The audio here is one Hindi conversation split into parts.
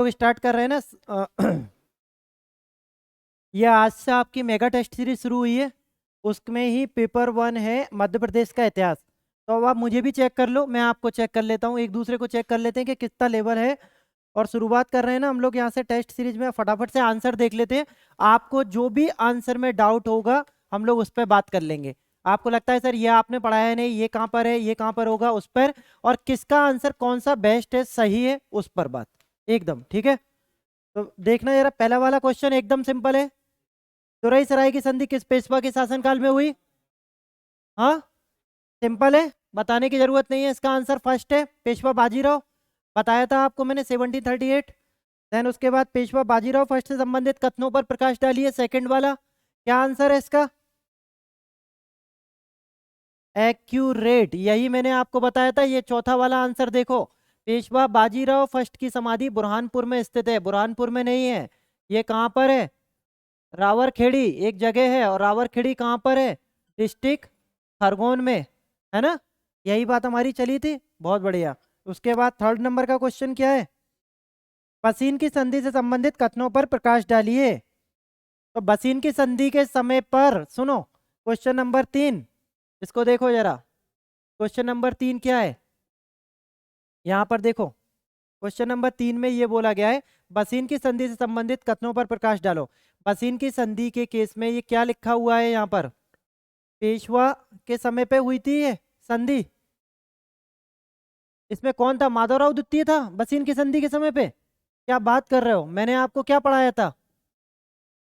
लोग स्टार्ट कर रहे हैं ना। ये आज से आपकी मेगा टेस्ट सीरीज शुरू हुई है। उसमें ही पेपर 1 है मध्य प्रदेश का इतिहास। तो अब आप मुझे भी चेक कर लो, मैं आपको चेक कर लेता हूँ, एक दूसरे को चेक कर लेते हैं कि कितना लेवल है। और शुरुआत कर रहे हैं ना हम लोग यहाँ से टेस्ट सीरीज में। फटाफट से आंसर देख लेते हैं। आपको जो भी आंसर में डाउट होगा हम लोग उस पर बात कर लेंगे। आपको लगता है सर ये आपने पढ़ाया नहीं, ये कहाँ पर है, ये कहाँ पर होगा, उस पर। और किसका आंसर कौन सा बेस्ट है, सही है, उस पर बात एकदम ठीक है। तो देखना जरा, पहला वाला क्वेश्चन एकदम सिंपल है। तुरई सराय की संधि किस पेशवा के शासनकाल में हुई? हाँ, सिंपल है, बताने की जरूरत नहीं है। इसका आंसर फर्स्ट है, पेशवा बाजीराव। बताया था आपको मैंने 1738। देन उसके बाद पेशवा बाजीराव फर्स्ट से संबंधित कथनों पर प्रकाश डालिए, सेकंड वाला। क्या आंसर है इसका? एक्यूरेट, यही मैंने आपको बताया था। ये चौथा वाला आंसर देखो, पेशवा बाजीराव फर्स्ट की समाधि बुरहानपुर में स्थित है, बुरहानपुर में नहीं है। ये कहाँ पर है? रावरखेड़ी एक जगह है, और रावरखेड़ी कहाँ पर है? डिस्ट्रिक्ट खरगोन में, है ना। यही बात हमारी चली थी, बहुत बढ़िया। उसके बाद थर्ड नंबर का क्वेश्चन क्या है? बसीन की संधि से संबंधित कथनों पर प्रकाश डालिए। तो बसीन की संधि के समय पर सुनो, क्वेश्चन नंबर 3, इसको देखो जरा। क्वेश्चन नंबर 3 क्या है? यहाँ पर देखो, क्वेश्चन नंबर 3 में ये बोला गया है, बसीन की संधि से संबंधित कथनों पर प्रकाश डालो। बसीन की संधि के केस में ये क्या लिखा हुआ है यहाँ पर? पेशवा के समय पे हुई थी ये संधि। इसमें कौन था? माधवराव द्वितीय था बसीन की संधि के समय पे। क्या बात कर रहे हो, मैंने आपको क्या पढ़ाया था?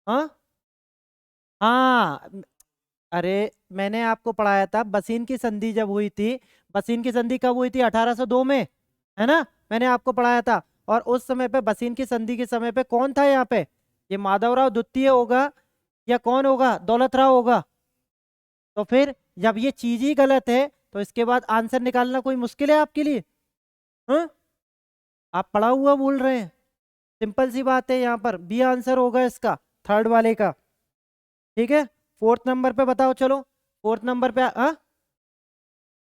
हाँ हाँ, अरे मैंने आपको पढ़ाया था बसीन की संधि जब हुई थी। बसीन की संधि कब हुई थी? 1802 में, है ना। मैंने आपको पढ़ाया था। और उस समय पे बसीन की संधि के समय पे कौन था यहाँ पे? ये माधवराव द्वितीय होगा या कौन होगा? दौलत राव होगा। तो फिर जब ये चीज ही गलत है तो इसके बाद आंसर निकालना कोई मुश्किल है आपके लिए? हाँ, आप पढ़ा हुआ बोल रहे हैं। सिंपल सी बात है, यहाँ पर बी आंसर होगा इसका, थर्ड वाले का। ठीक है, फोर्थ नंबर पे बताओ चलो। फोर्थ नंबर पे हाँ,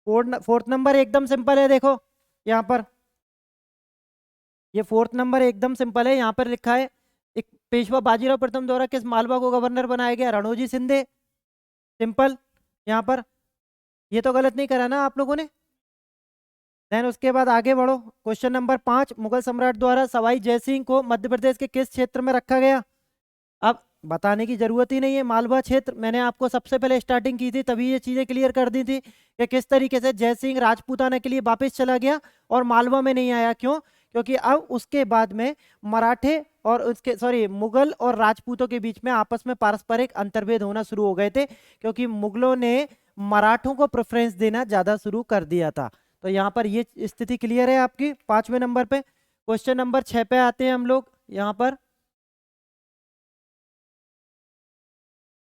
फोर्थ नंबर एकदम सिंपल है, देखो यहाँ पर। ये फोर्थ नंबर एकदम सिंपल है, यहाँ पर लिखा है, एक पेशवा बाजीराव प्रथम द्वारा किस मालवा को गवर्नर बनाया गया? रणोजी शिंदे। सिंपल, यहाँ पर। ये तो गलत नहीं करा ना आप लोगों ने? देन उसके बाद आगे बढ़ो, क्वेश्चन नंबर 5, मुगल सम्राट द्वारा सवाई जयसिंह को मध्य प्रदेश के किस क्षेत्र में रखा गया? अब बताने की जरूरत ही नहीं है, मालवा क्षेत्र। मैंने आपको सबसे पहले स्टार्टिंग की थी तभी ये चीजें क्लियर कर दी थी कि किस तरीके से जयसिंह राजपूताना के लिए वापस चला गया और मालवा में नहीं आया। क्यों? क्योंकि अब उसके बाद में मराठे और उसके सॉरी मुगल और राजपूतों के बीच में आपस में पारस्परिक अंतर्भेद होना शुरू हो गए थे, क्योंकि मुगलों ने मराठों को प्रेफरेंस देना ज्यादा शुरू कर दिया था। तो यहाँ पर ये स्थिति क्लियर है आपकी 5वें नंबर पे। क्वेश्चन नंबर 6 पे आते हैं हम लोग यहाँ पर।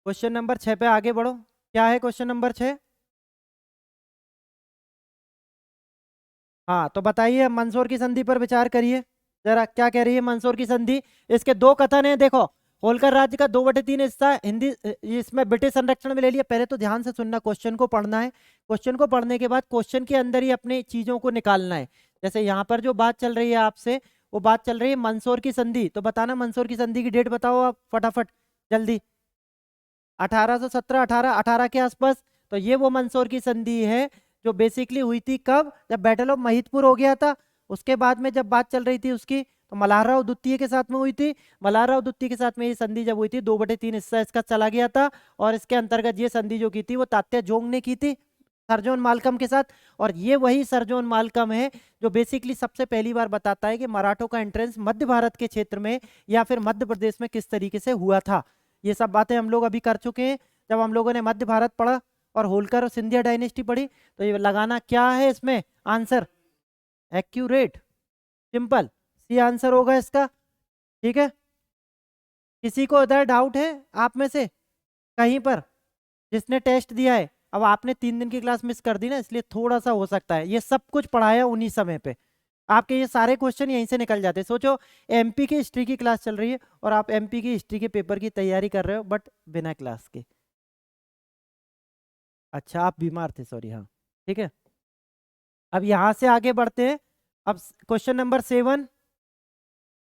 क्वेश्चन नंबर 6 पे आगे बढ़ो, क्या है क्वेश्चन नंबर 6? हाँ तो बताइए, मंदसौर की संधि पर विचार करिए जरा, क्या कह रही है मंदसौर की संधि? इसके दो कथन हैं, देखो। होलकर राज्य का 2/3 हिस्सा हिंदी इसमें ब्रिटिश संरक्षण में ले लिया। पहले तो ध्यान से सुनना, क्वेश्चन को पढ़ना है। क्वेश्चन को पढ़ने के बाद क्वेश्चन के अंदर ही अपनी चीजों को निकालना है। जैसे यहाँ पर जो बात चल रही है आपसे, वो बात चल रही है मंदसौर की संधि। तो बताना मंदसौर की संधि की डेट बताओ आप फटाफट, जल्दी। 1817, 1818 के आसपास। तो ये वो मंदसौर की संधि है जो बेसिकली हुई थी कब? जब बैटल ऑफ महिदपुर हो गया था। उसके बाद में जब बात चल रही थी उसकी, तो मल्हारराव द्वितीय के साथ में हुई थी। मल्हारराव द्वितीय के साथ में ये संधि जब हुई थी, 2/3 हिस्सा इसका चला गया था। और इसके अंतर्गत ये संधि जो की थी वो तात्या जोंग ने की थी, सर जॉन मालकम के साथ। और ये वही सर जॉन मालकम है जो बेसिकली सबसे पहली बार बताता है कि मराठों का एंट्रेंस मध्य भारत के क्षेत्र में या फिर मध्य प्रदेश में किस तरीके से हुआ था। ये सब बातें हम लोग अभी कर चुके हैं जब हम लोगों ने मध्य भारत पढ़ा और होलकर और सिंधिया डायनेस्टी पढ़ी। तो ये लगाना क्या है इसमें answer? Accurate, simple, C answer होगा इसका। ठीक है, किसी को इधर डाउट है आप में से कहीं पर, जिसने टेस्ट दिया है? अब आपने 3 दिन की क्लास मिस कर दी ना, इसलिए थोड़ा सा हो सकता है। ये सब कुछ पढ़ाया उन्हीं समय पे, आपके ये सारे क्वेश्चन यहीं से निकल जाते। सोचो, एमपी की हिस्ट्री की क्लास चल रही है और आप एमपी की हिस्ट्री के पेपर की तैयारी कर रहे हो, बट बिना क्लास के। अच्छा आप बीमार थे, सॉरी, हाँ। ठीक है, अब यहाँ से आगे बढ़ते हैं। अब क्वेश्चन नंबर 7,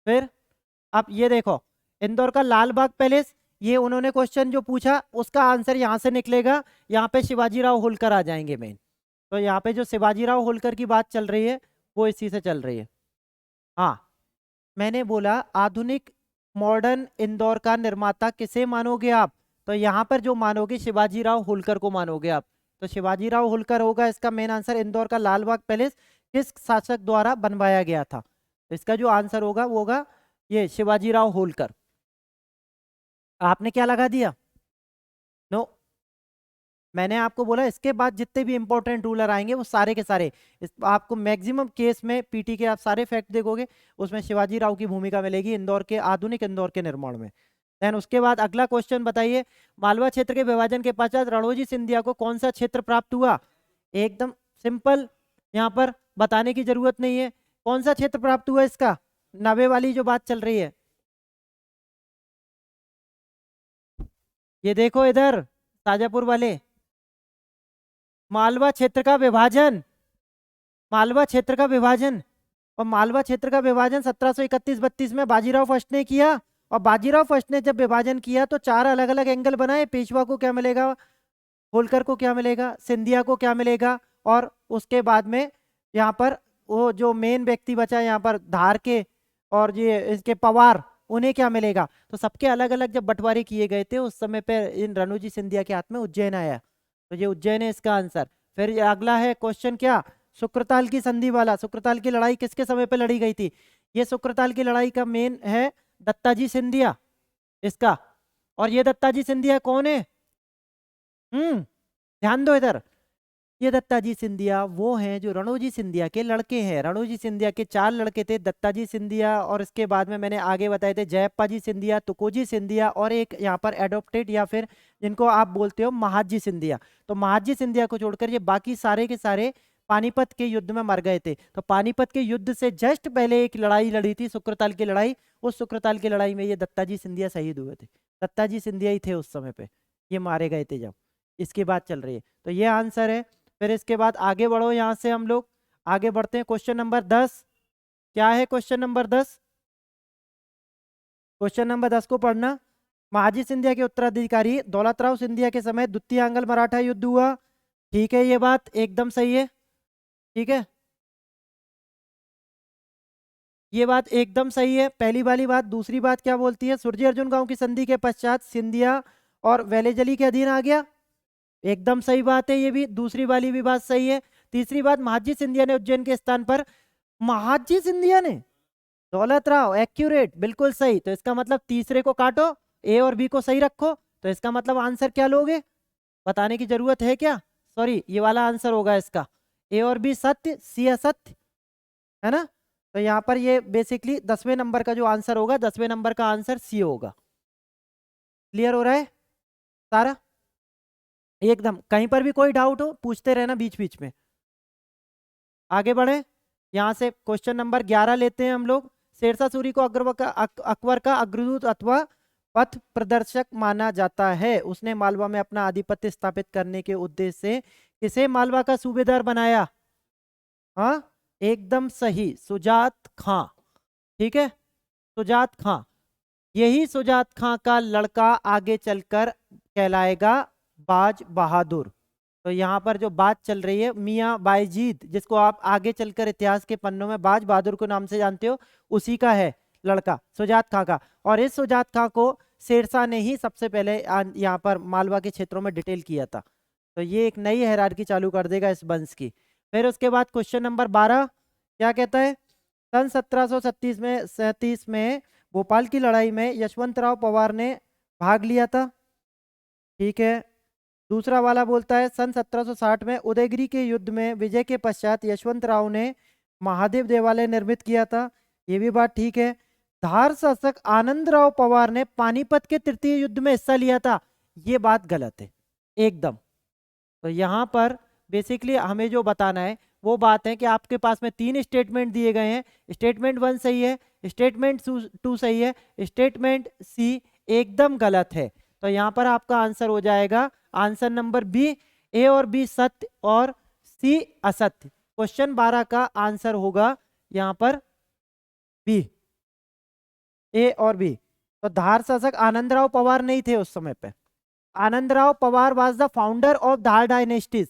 फिर अब ये देखो, इंदौर का लाल बाग पैलेस, ये उन्होंने क्वेश्चन जो पूछा उसका आंसर यहाँ से निकलेगा। यहाँ पे शिवाजीराव होलकर आ जाएंगे मेन। तो यहाँ पे जो शिवाजीराव होलकर की बात चल रही है वो इसी से चल रही है। हाँ, मैंने बोला आधुनिक मॉडर्न इंदौर का निर्माता किसे मानोगे आप? तो यहाँ पर जो मानोगे शिवाजीराव होलकर को मानोगे आप। तो शिवाजीराव होलकर होगा इसका मेन आंसर। इंदौर का लाल बाग पैलेस किस शासक द्वारा बनवाया गया था? तो इसका जो आंसर होगा वो होगा ये शिवाजीराव होलकर। आपने क्या लगा दिया? नो, मैंने आपको बोला इसके बाद जितने भी इंपॉर्टेंट रूलर आएंगे वो सारे के सारे आपको मैक्सिमम केस में पीटी के आप सारे फैक्ट देखोगे उसमें शिवाजी राव की भूमिका मिलेगी इंदौर के आधुनिक इंदौर के निर्माण में। देन उसके बाद अगला क्वेश्चन बताइए, मालवा क्षेत्र के विभाजन के पश्चात रणोजी सिंधिया को कौन सा क्षेत्र प्राप्त हुआ? एकदम सिंपल, यहाँ पर बताने की जरूरत नहीं है। कौन सा क्षेत्र प्राप्त हुआ इसका? नवे वाली जो बात चल रही है, ये देखो इधर ताजापुर वाले, मालवा क्षेत्र का विभाजन, मालवा क्षेत्र का विभाजन। और मालवा क्षेत्र का विभाजन 1731-32 में बाजीराव फर्स्ट ने किया। और बाजीराव फर्स्ट ने जब विभाजन किया तो चार अलग अलग एंगल बनाए, पेशवा को क्या मिलेगा, होलकर को क्या मिलेगा, सिंधिया को क्या मिलेगा, और उसके बाद में यहाँ पर वो जो मेन व्यक्ति बचा यहाँ पर धार के और ये इसके पवार, उन्हें क्या मिलेगा। तो सबके अलग अलग जब बंटवारे किए गए थे उस समय पे इन रणोजी सिंधिया के हाथ में उज्जैन आया। तो ये उज्जैन है इसका आंसर। फिर ये अगला है क्वेश्चन क्या, सुक्रताल की संधि वाला। सुक्रताल की लड़ाई किसके समय पे लड़ी गई थी? ये सुक्रताल की लड़ाई का मेन है दत्ताजी सिंधिया इसका। और ये दत्ताजी सिंधिया कौन है? ध्यान दो इधर, ये दत्ताजी सिंधिया वो हैं जो रणोजी सिंधिया के लड़के हैं। रणोजी सिंधिया के चार लड़के थे, दत्ताजी सिंधिया, और इसके बाद में मैंने आगे बताए थे जयप्पा जी सिंधिया, तुकोजी सिंधिया, और एक यहाँ पर एडोप्टेड या फिर जिनको आप बोलते हो महाजी सिंधिया। तो महाजी सिंधिया को छोड़कर ये बाकी सारे के सारे पानीपत के युद्ध में मर गए थे। तो पानीपत के युद्ध से जस्ट पहले एक लड़ाई लड़ी थी, सुक्रताल की लड़ाई। उस सुक्रताल की लड़ाई में ये दत्ताजी सिंधिया शहीद हुए थे। दत्ताजी सिंधिया ही थे उस समय पे, ये मारे गए थे जब। इसकी बात चल रही है, तो ये आंसर है। फिर इसके बाद आगे बढ़ो, यहां से हम लोग आगे बढ़ते हैं। क्वेश्चन नंबर 10 क्या है? क्वेश्चन नंबर 10, क्वेश्चन नंबर 10 को पढ़ना। महाजी सिंधिया के उत्तराधिकारी दौलतराव सिंधिया के समय द्वितीय आंग्ल मराठा युद्ध हुआ। ठीक है, ये बात एकदम सही है। ठीक है, ये बात एकदम सही है, पहली वाली बात। दूसरी बात क्या बोलती है, सुरजी अर्जुन गांव की संधि के पश्चात सिंधिया और वेलेजली के अधीन आ गया। एकदम सही बात है, ये भी दूसरी वाली भी बात सही है। तीसरी बात, महाजी सिंधिया ने उज्जैन के स्थान पर, महाजी सिंधिया ने, दौलत राव, एक्यूरेट, बिल्कुल सही। तो इसका मतलब तीसरे को काटो, ए और बी को सही रखो। तो इसका मतलब आंसर क्या लोगे? बताने की जरूरत है क्या? सॉरी, ये वाला आंसर होगा इसका, ए और बी सत्य, सी असत्य, है ना। तो यहाँ पर ये बेसिकली 10वें नंबर का जो आंसर होगा, 10वें नंबर का आंसर सी होगा। क्लियर हो रहा है सारा? एकदम, कहीं पर भी कोई डाउट हो पूछते रहना बीच बीच में। आगे बढ़े, यहां से क्वेश्चन नंबर 11 लेते हैं हम लोग। शेरशाह सूरी को अकबर का अग्रदूत अथवा पथ प्रदर्शक माना जाता है। उसने मालवा में अपना आधिपत्य स्थापित करने के उद्देश्य से किसे मालवा का सूबेदार बनाया? हाँ, एकदम सही, सुजात खां। ठीक है, सुजात खां। यही सुजात खां का लड़का आगे चलकर कहलाएगा बाज बहादुर। तो यहाँ पर जो बात चल रही है मियाँ बायजीद, जिसको आप आगे चलकर इतिहास के पन्नों में बाज बहादुर के नाम से जानते हो, उसी का है लड़का, सुजात खां का। और इस सुजात खां को शेरशाह ने ही सबसे पहले यहाँ पर मालवा के क्षेत्रों में डिटेल किया था। तो ये एक नई हैरारकी चालू कर देगा इस वंश की। फिर उसके बाद क्वेश्चन नंबर 12 क्या कहता है, सन 1737 में भोपाल की लड़ाई में यशवंतराव पवार ने भाग लिया था। ठीक है, दूसरा वाला बोलता है सन 1760 में उदयगिरी के युद्ध में विजय के पश्चात यशवंतराव ने महादेव देवालय निर्मित किया था। ये भी बात ठीक है। धार शासक आनंदराव पवार ने पानीपत के तृतीय युद्ध में हिस्सा लिया था। ये बात गलत है एकदम। तो यहाँ पर बेसिकली हमें जो बताना है वो बात है कि आपके पास में 3 स्टेटमेंट दिए गए हैं। स्टेटमेंट 1 सही है, स्टेटमेंट 2 सही है, स्टेटमेंट सी एकदम गलत है। तो यहाँ पर आपका आंसर हो जाएगा आंसर नंबर बी, ए और बी सत्य और सी असत्य। क्वेश्चन 12 का आंसर होगा यहाँ पर बी। ए और बी। तो धार शासक आनंदराव पवार नहीं थे उस समय पे। Anandrao Pawar was the founder of Dhar dynasties,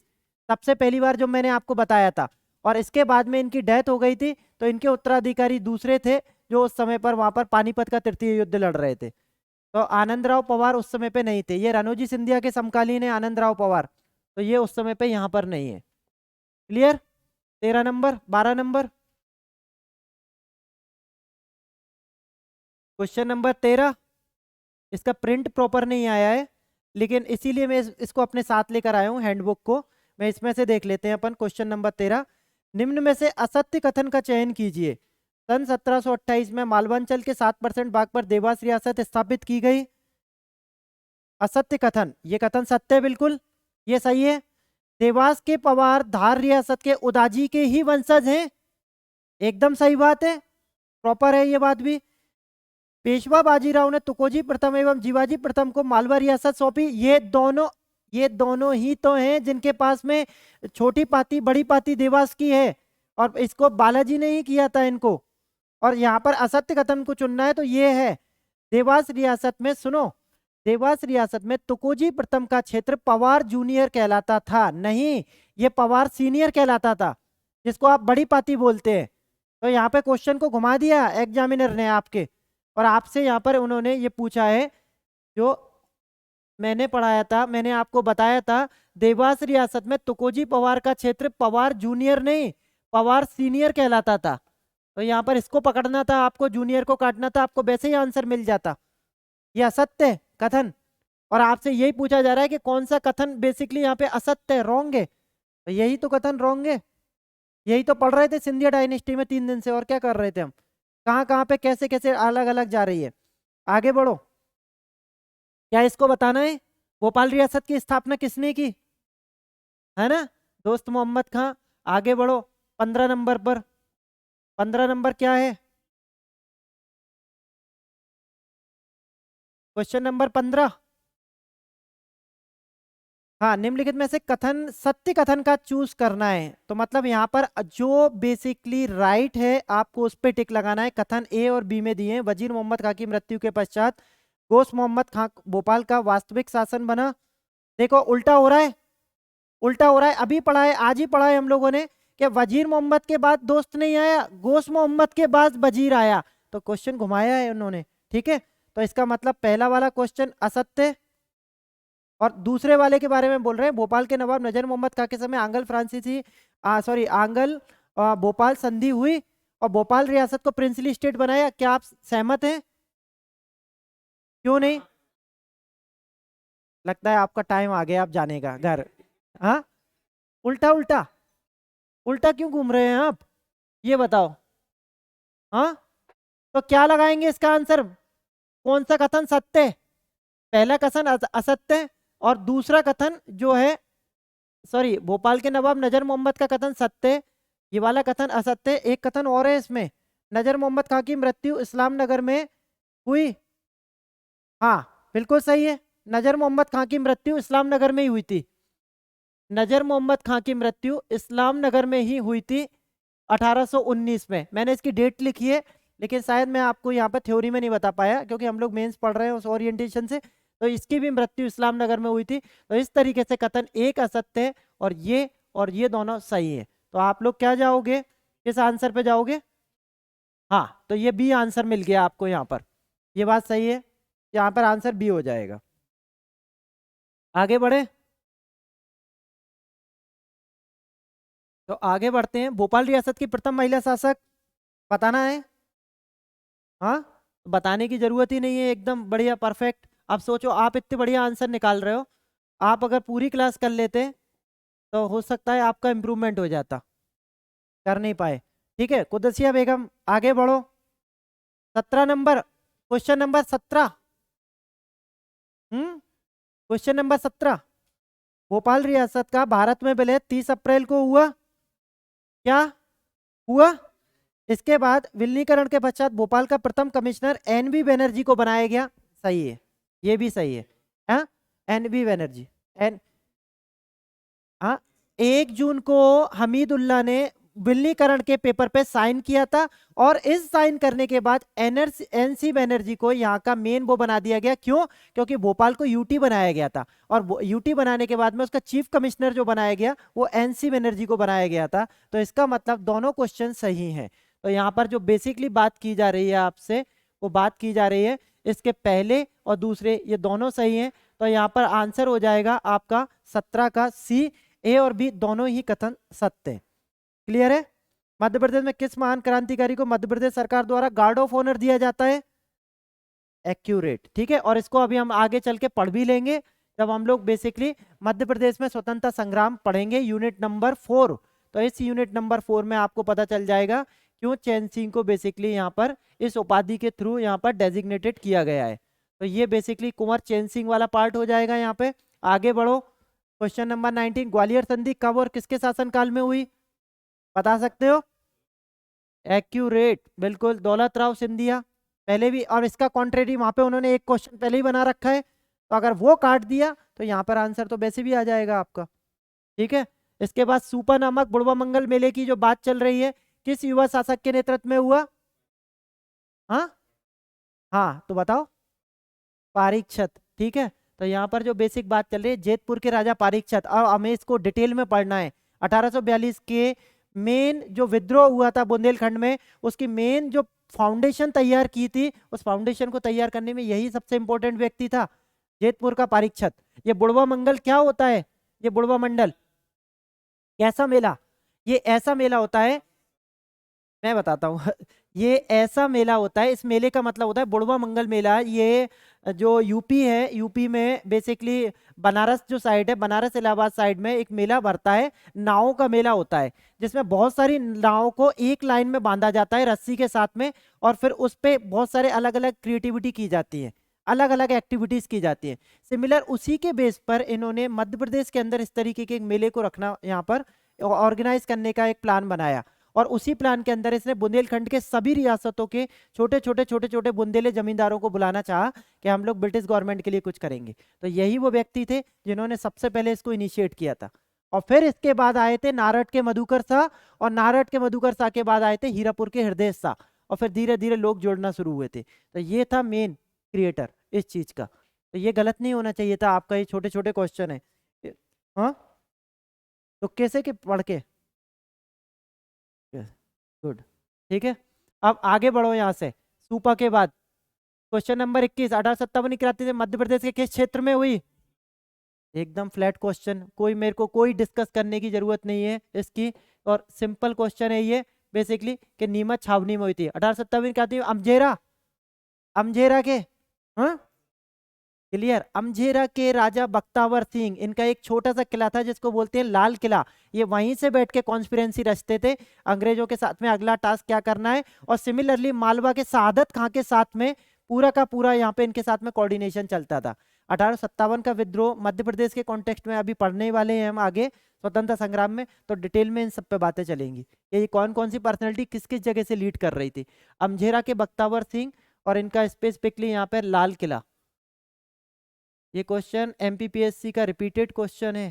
सबसे पहली बार जो मैंने आपको बताया था। और इसके बाद में इनकी डेथ हो गई थी, तो इनके उत्तराधिकारी दूसरे थे जो उस समय पर वहां पर पानीपत का तृतीय युद्ध लड़ रहे थे। तो आनंदराव पवार उस समय पे नहीं थे, ये रानोजी सिंधिया के समकालीन है आनंदराव पवार, तो ये उस समय पे यहाँ पर नहीं है। Clear? 13 number, 12 number, question number 13। इसका प्रिंट प्रॉपर नहीं आया है, लेकिन इसीलिए मैं इसको अपने साथ लेकर आया हूँ हैंडबुक को। मैं इसमें से देख लेते हैं अपन। क्वेश्चन नंबर 13, निम्न में से असत्य कथन का चयन कीजिए। सन 1728 में मालवांचल के 7% भाग पर देवास रियासत स्थापित की गई। असत्य कथन, ये कथन सत्य है बिल्कुल, ये सही है। देवास के पवार धार रियासत के उदाजी के ही वंशज हैं, एकदम सही बात है, प्रॉपर है ये बात भी। पेशवा बाजीराव ने तुकोजी प्रथम एवं जीवाजी प्रथम को मालवा रियासत सौंपी, ये दोनों ही तो हैं जिनके पास में छोटी पाती बड़ी पाती देवास की है, और इसको बालाजी ने ही किया था इनको। और यहाँ पर असत्य कथन को चुनना है तो ये है, देवास रियासत में, सुनो, देवास रियासत में तुकोजी प्रथम का क्षेत्र पवार जूनियर कहलाता था, नहीं ये पवार सीनियर कहलाता था, जिसको आप बड़ी पाती बोलते हैं। तो यहाँ पे क्वेश्चन को घुमा दिया एग्जामिनर ने आपके, और आपसे यहाँ पर उन्होंने ये पूछा है जो मैंने पढ़ाया था, मैंने आपको बताया था, देवास रियासत में तुकोजी पवार का क्षेत्र पवार जूनियर नहीं पवार सीनियर कहलाता था। तो यहाँ पर इसको पकड़ना था आपको, जूनियर को काटना था, आपको वैसे ही आंसर मिल जाता। ये असत्य कथन, और आपसे यही पूछा जा रहा है कि कौन सा कथन बेसिकली यहाँ पे असत्य है, रॉन्ग है, तो यही तो कथन रॉन्ग है। यही तो पढ़ रहे थे सिंधिया डायनेस्टी में 3 दिन से, और क्या कर रहे थे हम, कहाँ कहाँ पे कैसे कैसे अलग अलग जा रही है। आगे बढ़ो, क्या इसको बताना है भोपाल रियासत की स्थापना किसने की, है ना, दोस्त मोहम्मद खां। आगे बढ़ो 15 नंबर पर, 15 नंबर क्या है, क्वेश्चन नंबर 15। हाँ, निम्नलिखित में से कथन सत्य कथन का चूज करना है, तो मतलब यहाँ पर जो बेसिकली राइट है आपको उस पर टिक लगाना है। कथन ए और बी में दिए हैं, वजीर मोहम्मद खां की मृत्यु के पश्चात गोस मोहम्मद खां भोपाल का वास्तविक शासन बना। देखो उल्टा हो रहा है, उल्टा हो रहा है, अभी पढ़ा है, आज ही पढ़ा है हम लोगों ने कि वजीर मोहम्मद के बाद दोस्त नहीं आया, गोस मोहम्मद के बाद वजीर आया, तो क्वेश्चन घुमाया है उन्होंने, ठीक है। तो इसका मतलब पहला वाला क्वेश्चन असत्य, और दूसरे वाले के बारे में बोल रहे हैं, भोपाल के नवाब नजर मोहम्मद खां के समय आंग्ल फ्रांसीसी आंग्ल भोपाल संधि हुई और भोपाल रियासत को प्रिंसली स्टेट बनाया। क्या आप सहमत हैं? क्यों नहीं? लगता है आपका टाइम आ गया आप जाने का घर। हाँ, उल्टा उल्टा उल्टा क्यों घूम रहे हैं आप, ये बताओ। हाँ, तो क्या लगाएंगे इसका आंसर, कौन सा कथन सत्य है? पहला कथन असत्य, और दूसरा कथन जो है, सॉरी, भोपाल के नवाब नजर मोहम्मद का कथन सत्य, ये वाला कथन असत्य। एक कथन और है इसमें, नजर मोहम्मद खां की मृत्यु इस्लाम नगर में हुई। हाँ बिल्कुल सही है, नजर मोहम्मद खां की मृत्यु इस्लाम नगर में ही हुई थी, नजर मोहम्मद खां की मृत्यु इस्लाम नगर में ही हुई थी 1819 में। मैंने इसकी डेट लिखी है, लेकिन शायद मैं आपको यहाँ पर थ्योरी में नहीं बता पाया, क्योंकि हम लोग मेंस पढ़ रहे हैं उस ओरिएंटेशन से। तो इसकी भी मृत्यु इस्लाम नगर में हुई थी। तो इस तरीके से कथन एक असत्य है और ये दोनों सही है। तो आप लोग क्या जाओगे, किस आंसर पे जाओगे? हाँ, तो ये बी आंसर मिल गया आपको यहाँ पर, ये बात सही है, यहाँ पर आंसर बी हो जाएगा। आगे बढ़े, तो आगे बढ़ते हैं। भोपाल रियासत की प्रथम महिला शासक बताना है। हाँ, बताने की जरूरत ही नहीं है, एकदम बढ़िया परफेक्ट। अब सोचो, आप इतने बढ़िया आंसर निकाल रहे हो, आप अगर पूरी क्लास कर लेते तो हो सकता है आपका इम्प्रूवमेंट हो जाता, कर नहीं पाए। ठीक है, कुदसिया बेगम, आगे बढ़ो। 17 number, question number 17। Question number 17, Bhopal रियासत का भारत में विलय 30 अप्रैल को हुआ, क्या हुआ? इसके बाद विलीनीकरण के पश्चात भोपाल का प्रथम कमिश्नर एन बी बनर्जी को बनाया गया, सही है, ये भी सही है। हाँ, एन बी बनर्जी, एन, हाँ, 1 जून को हमीदुल्लाह ने विलीनीकरण के पेपर पे साइन किया था और इस साइन करने के बाद एनसी बनर्जी को यहाँ का मेन वो बना दिया गया। क्यों? क्योंकि भोपाल को यूटी बनाया गया था और यूटी बनाने के बाद में उसका चीफ कमिश्नर जो बनाया गया वो एनसी बनर्जी को बनाया गया था। तो इसका मतलब दोनों क्वेश्चन सही हैं। तो यहाँ पर जो बेसिकली बात की जा रही है आपसे, वो बात की जा रही है इसके पहले और दूसरे, ये दोनों सही हैं। तो यहाँ पर आंसर हो जाएगा आपका 17 का सी। ए और बी दोनों ही कथन सत्य है। क्लियर है? मध्य प्रदेश में किस महान क्रांतिकारी को मध्य प्रदेश सरकार द्वारा गार्ड ऑफ ऑनर दिया जाता है? एक्यूरेट। ठीक है, और इसको अभी हम आगे चल के पढ़ भी लेंगे जब हम लोग बेसिकली मध्य प्रदेश में स्वतंत्रता संग्राम पढ़ेंगे यूनिट नंबर 4। तो इस यूनिट नंबर 4 में आपको पता चल जाएगा क्यों चैन सिंह को बेसिकली यहाँ पर इस उपाधि के थ्रू यहाँ पर डेजिग्नेटेड किया गया है। तो ये बेसिकली कुंवर चैन सिंह वाला पार्ट हो जाएगा। यहाँ पे आगे बढ़ो। क्वेश्चन नंबर 19, ग्वालियर संधि कब और किसके शासनकाल में हुई? बता सकते हो? एक्यूरेट, बिल्कुल, दौलत राव सिंधिया। पहले भी, और इसका कॉन्ट्रेरी वहां पे उन्होंने एक क्वेश्चन पहले ही बना रखा है, तो अगर वो काट दिया तो यहाँ पर आंसर तो वैसे भी आ जाएगा आपका। ठीक है, इसके बाद सूपा नामक बुढ़वा मंगल मेले की जो बात चल रही है किस युवा शासक के नेतृत्व में हुआ? हाँ हाँ, तो बताओ। पारीक्षत। ठीक है, तो यहाँ पर जो बेसिक बात चल रही है जेतपुर के राजा पारीक्षत, और हमें इसको डिटेल में पढ़ना है। 1842 के मेन जो विद्रोह हुआ था बुंदेलखंड में, उसकी मेन जो फाउंडेशन तैयार की थी, उस फाउंडेशन को तैयार करने में यही सबसे इंपॉर्टेंट व्यक्ति था, जेतपुर का पारीक्षत। ये बुढ़वा मंगल क्या होता है? ये बुढ़वा मंडल कैसा मेला? ये ऐसा मेला होता है, मैं बताता हूँ ये ऐसा मेला होता है, इस मेले का मतलब होता है बुढ़वा मंगल मेला। ये जो यूपी है, यूपी में बेसिकली बनारस जो साइड है, बनारस इलाहाबाद साइड में एक मेला भरता है, नावों का मेला होता है, जिसमें बहुत सारी नावों को एक लाइन में बांधा जाता है रस्सी के साथ में, और फिर उस पे बहुत सारे अलग अलग क्रिएटिविटी की जाती है, अलग अलग एक्टिविटीज की जाती है। सिमिलर उसी के बेस पर इन्होंने मध्य प्रदेश के अंदर इस तरीके के एक मेले को रखना, यहाँ पर ऑर्गेनाइज करने का एक प्लान बनाया, और उसी प्लान के अंदर इसने बुंदेलखंड के सभी रियासतों के छोटे छोटे बुंदेले जमींदारों को बुलाना चाहा कि हम लोग ब्रिटिश गवर्नमेंट के लिए कुछ करेंगे। तो यही वो व्यक्ति थे जिन्होंने सबसे पहले इसको इनिशिएट किया था। और फिर इसके बाद आए थे नारठ के मधुकर शाह, और नारठ के मधुकर शाह के बाद आए थे हीरापुर के हृदय शाह, और फिर धीरे धीरे लोग जोड़ना शुरू हुए थे। तो ये था मेन क्रिएटर इस चीज का। तो ये गलत नहीं होना चाहिए था आपका, ये छोटे छोटे क्वेश्चन है। हाँ, तो कैसे के पढ़ के, गुड। ठीक है, अब आगे बढ़ो यहाँ से। सूपा के बाद क्वेश्चन नंबर 21, 1857 की क्रांति से मध्य प्रदेश के किस क्षेत्र में हुई? एकदम फ्लैट क्वेश्चन, कोई मेरे को कोई डिस्कस करने की जरूरत नहीं है इसकी, और सिंपल क्वेश्चन है ये बेसिकली कि नीमच छावनी में हुई थी। 1857 की क्रांति अमझेरा, अमझेरा के, हाँ क्लियर, अमझेरा के राजा बख्तावर सिंह, इनका एक छोटा सा किला था जिसको बोलते हैं लाल किला। ये वहीं से बैठ के कॉन्स्पिरेंसी रचते थे अंग्रेजों के साथ में अगला टास्क क्या करना है। और सिमिलरली मालवा के शहादत खां के साथ में पूरा का पूरा यहाँ पे इनके साथ में कोऑर्डिनेशन चलता था। 1857 का विद्रोह मध्य प्रदेश के कॉन्टेक्स्ट में अभी पढ़ने वाले हैं हम आगे स्वतंत्रता संग्राम में, तो डिटेल में इन सब पे बातें चलेंगी। ये कौन कौन सी पर्सनैलिटी किस किस जगह से लीड कर रही थी। अमझेरा के बख्तावर सिंह, और इनका स्पेसिफिकली यहाँ पे लाल किला। ये क्वेश्चन एमपीपीएससी का रिपीटेड क्वेश्चन है।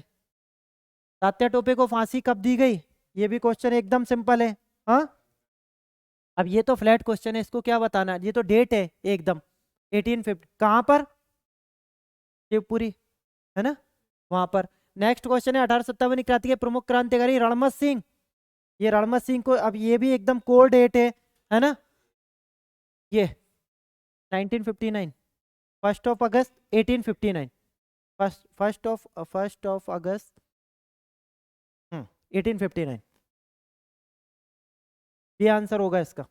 तात्या टोपे को फांसी कब दी गई? ये भी क्वेश्चन एकदम सिंपल है। हाँ, अब ये तो फ्लैट क्वेश्चन है, इसको क्या बताना, ये तो डेट है एकदम 1850। कहाँ पर? शिवपुरी, है ना, वहां पर। नेक्स्ट क्वेश्चन है 1857 क्रांति के प्रमुख क्रांतिकारी रणमत सिंह। ये रणमत सिंह को, अब ये भी एकदम कोर डेट है ना, ये 1959, 1 अगस्त 1859, फर्स्ट ऑफ अगस्त 1859, ये आंसर होगा इसका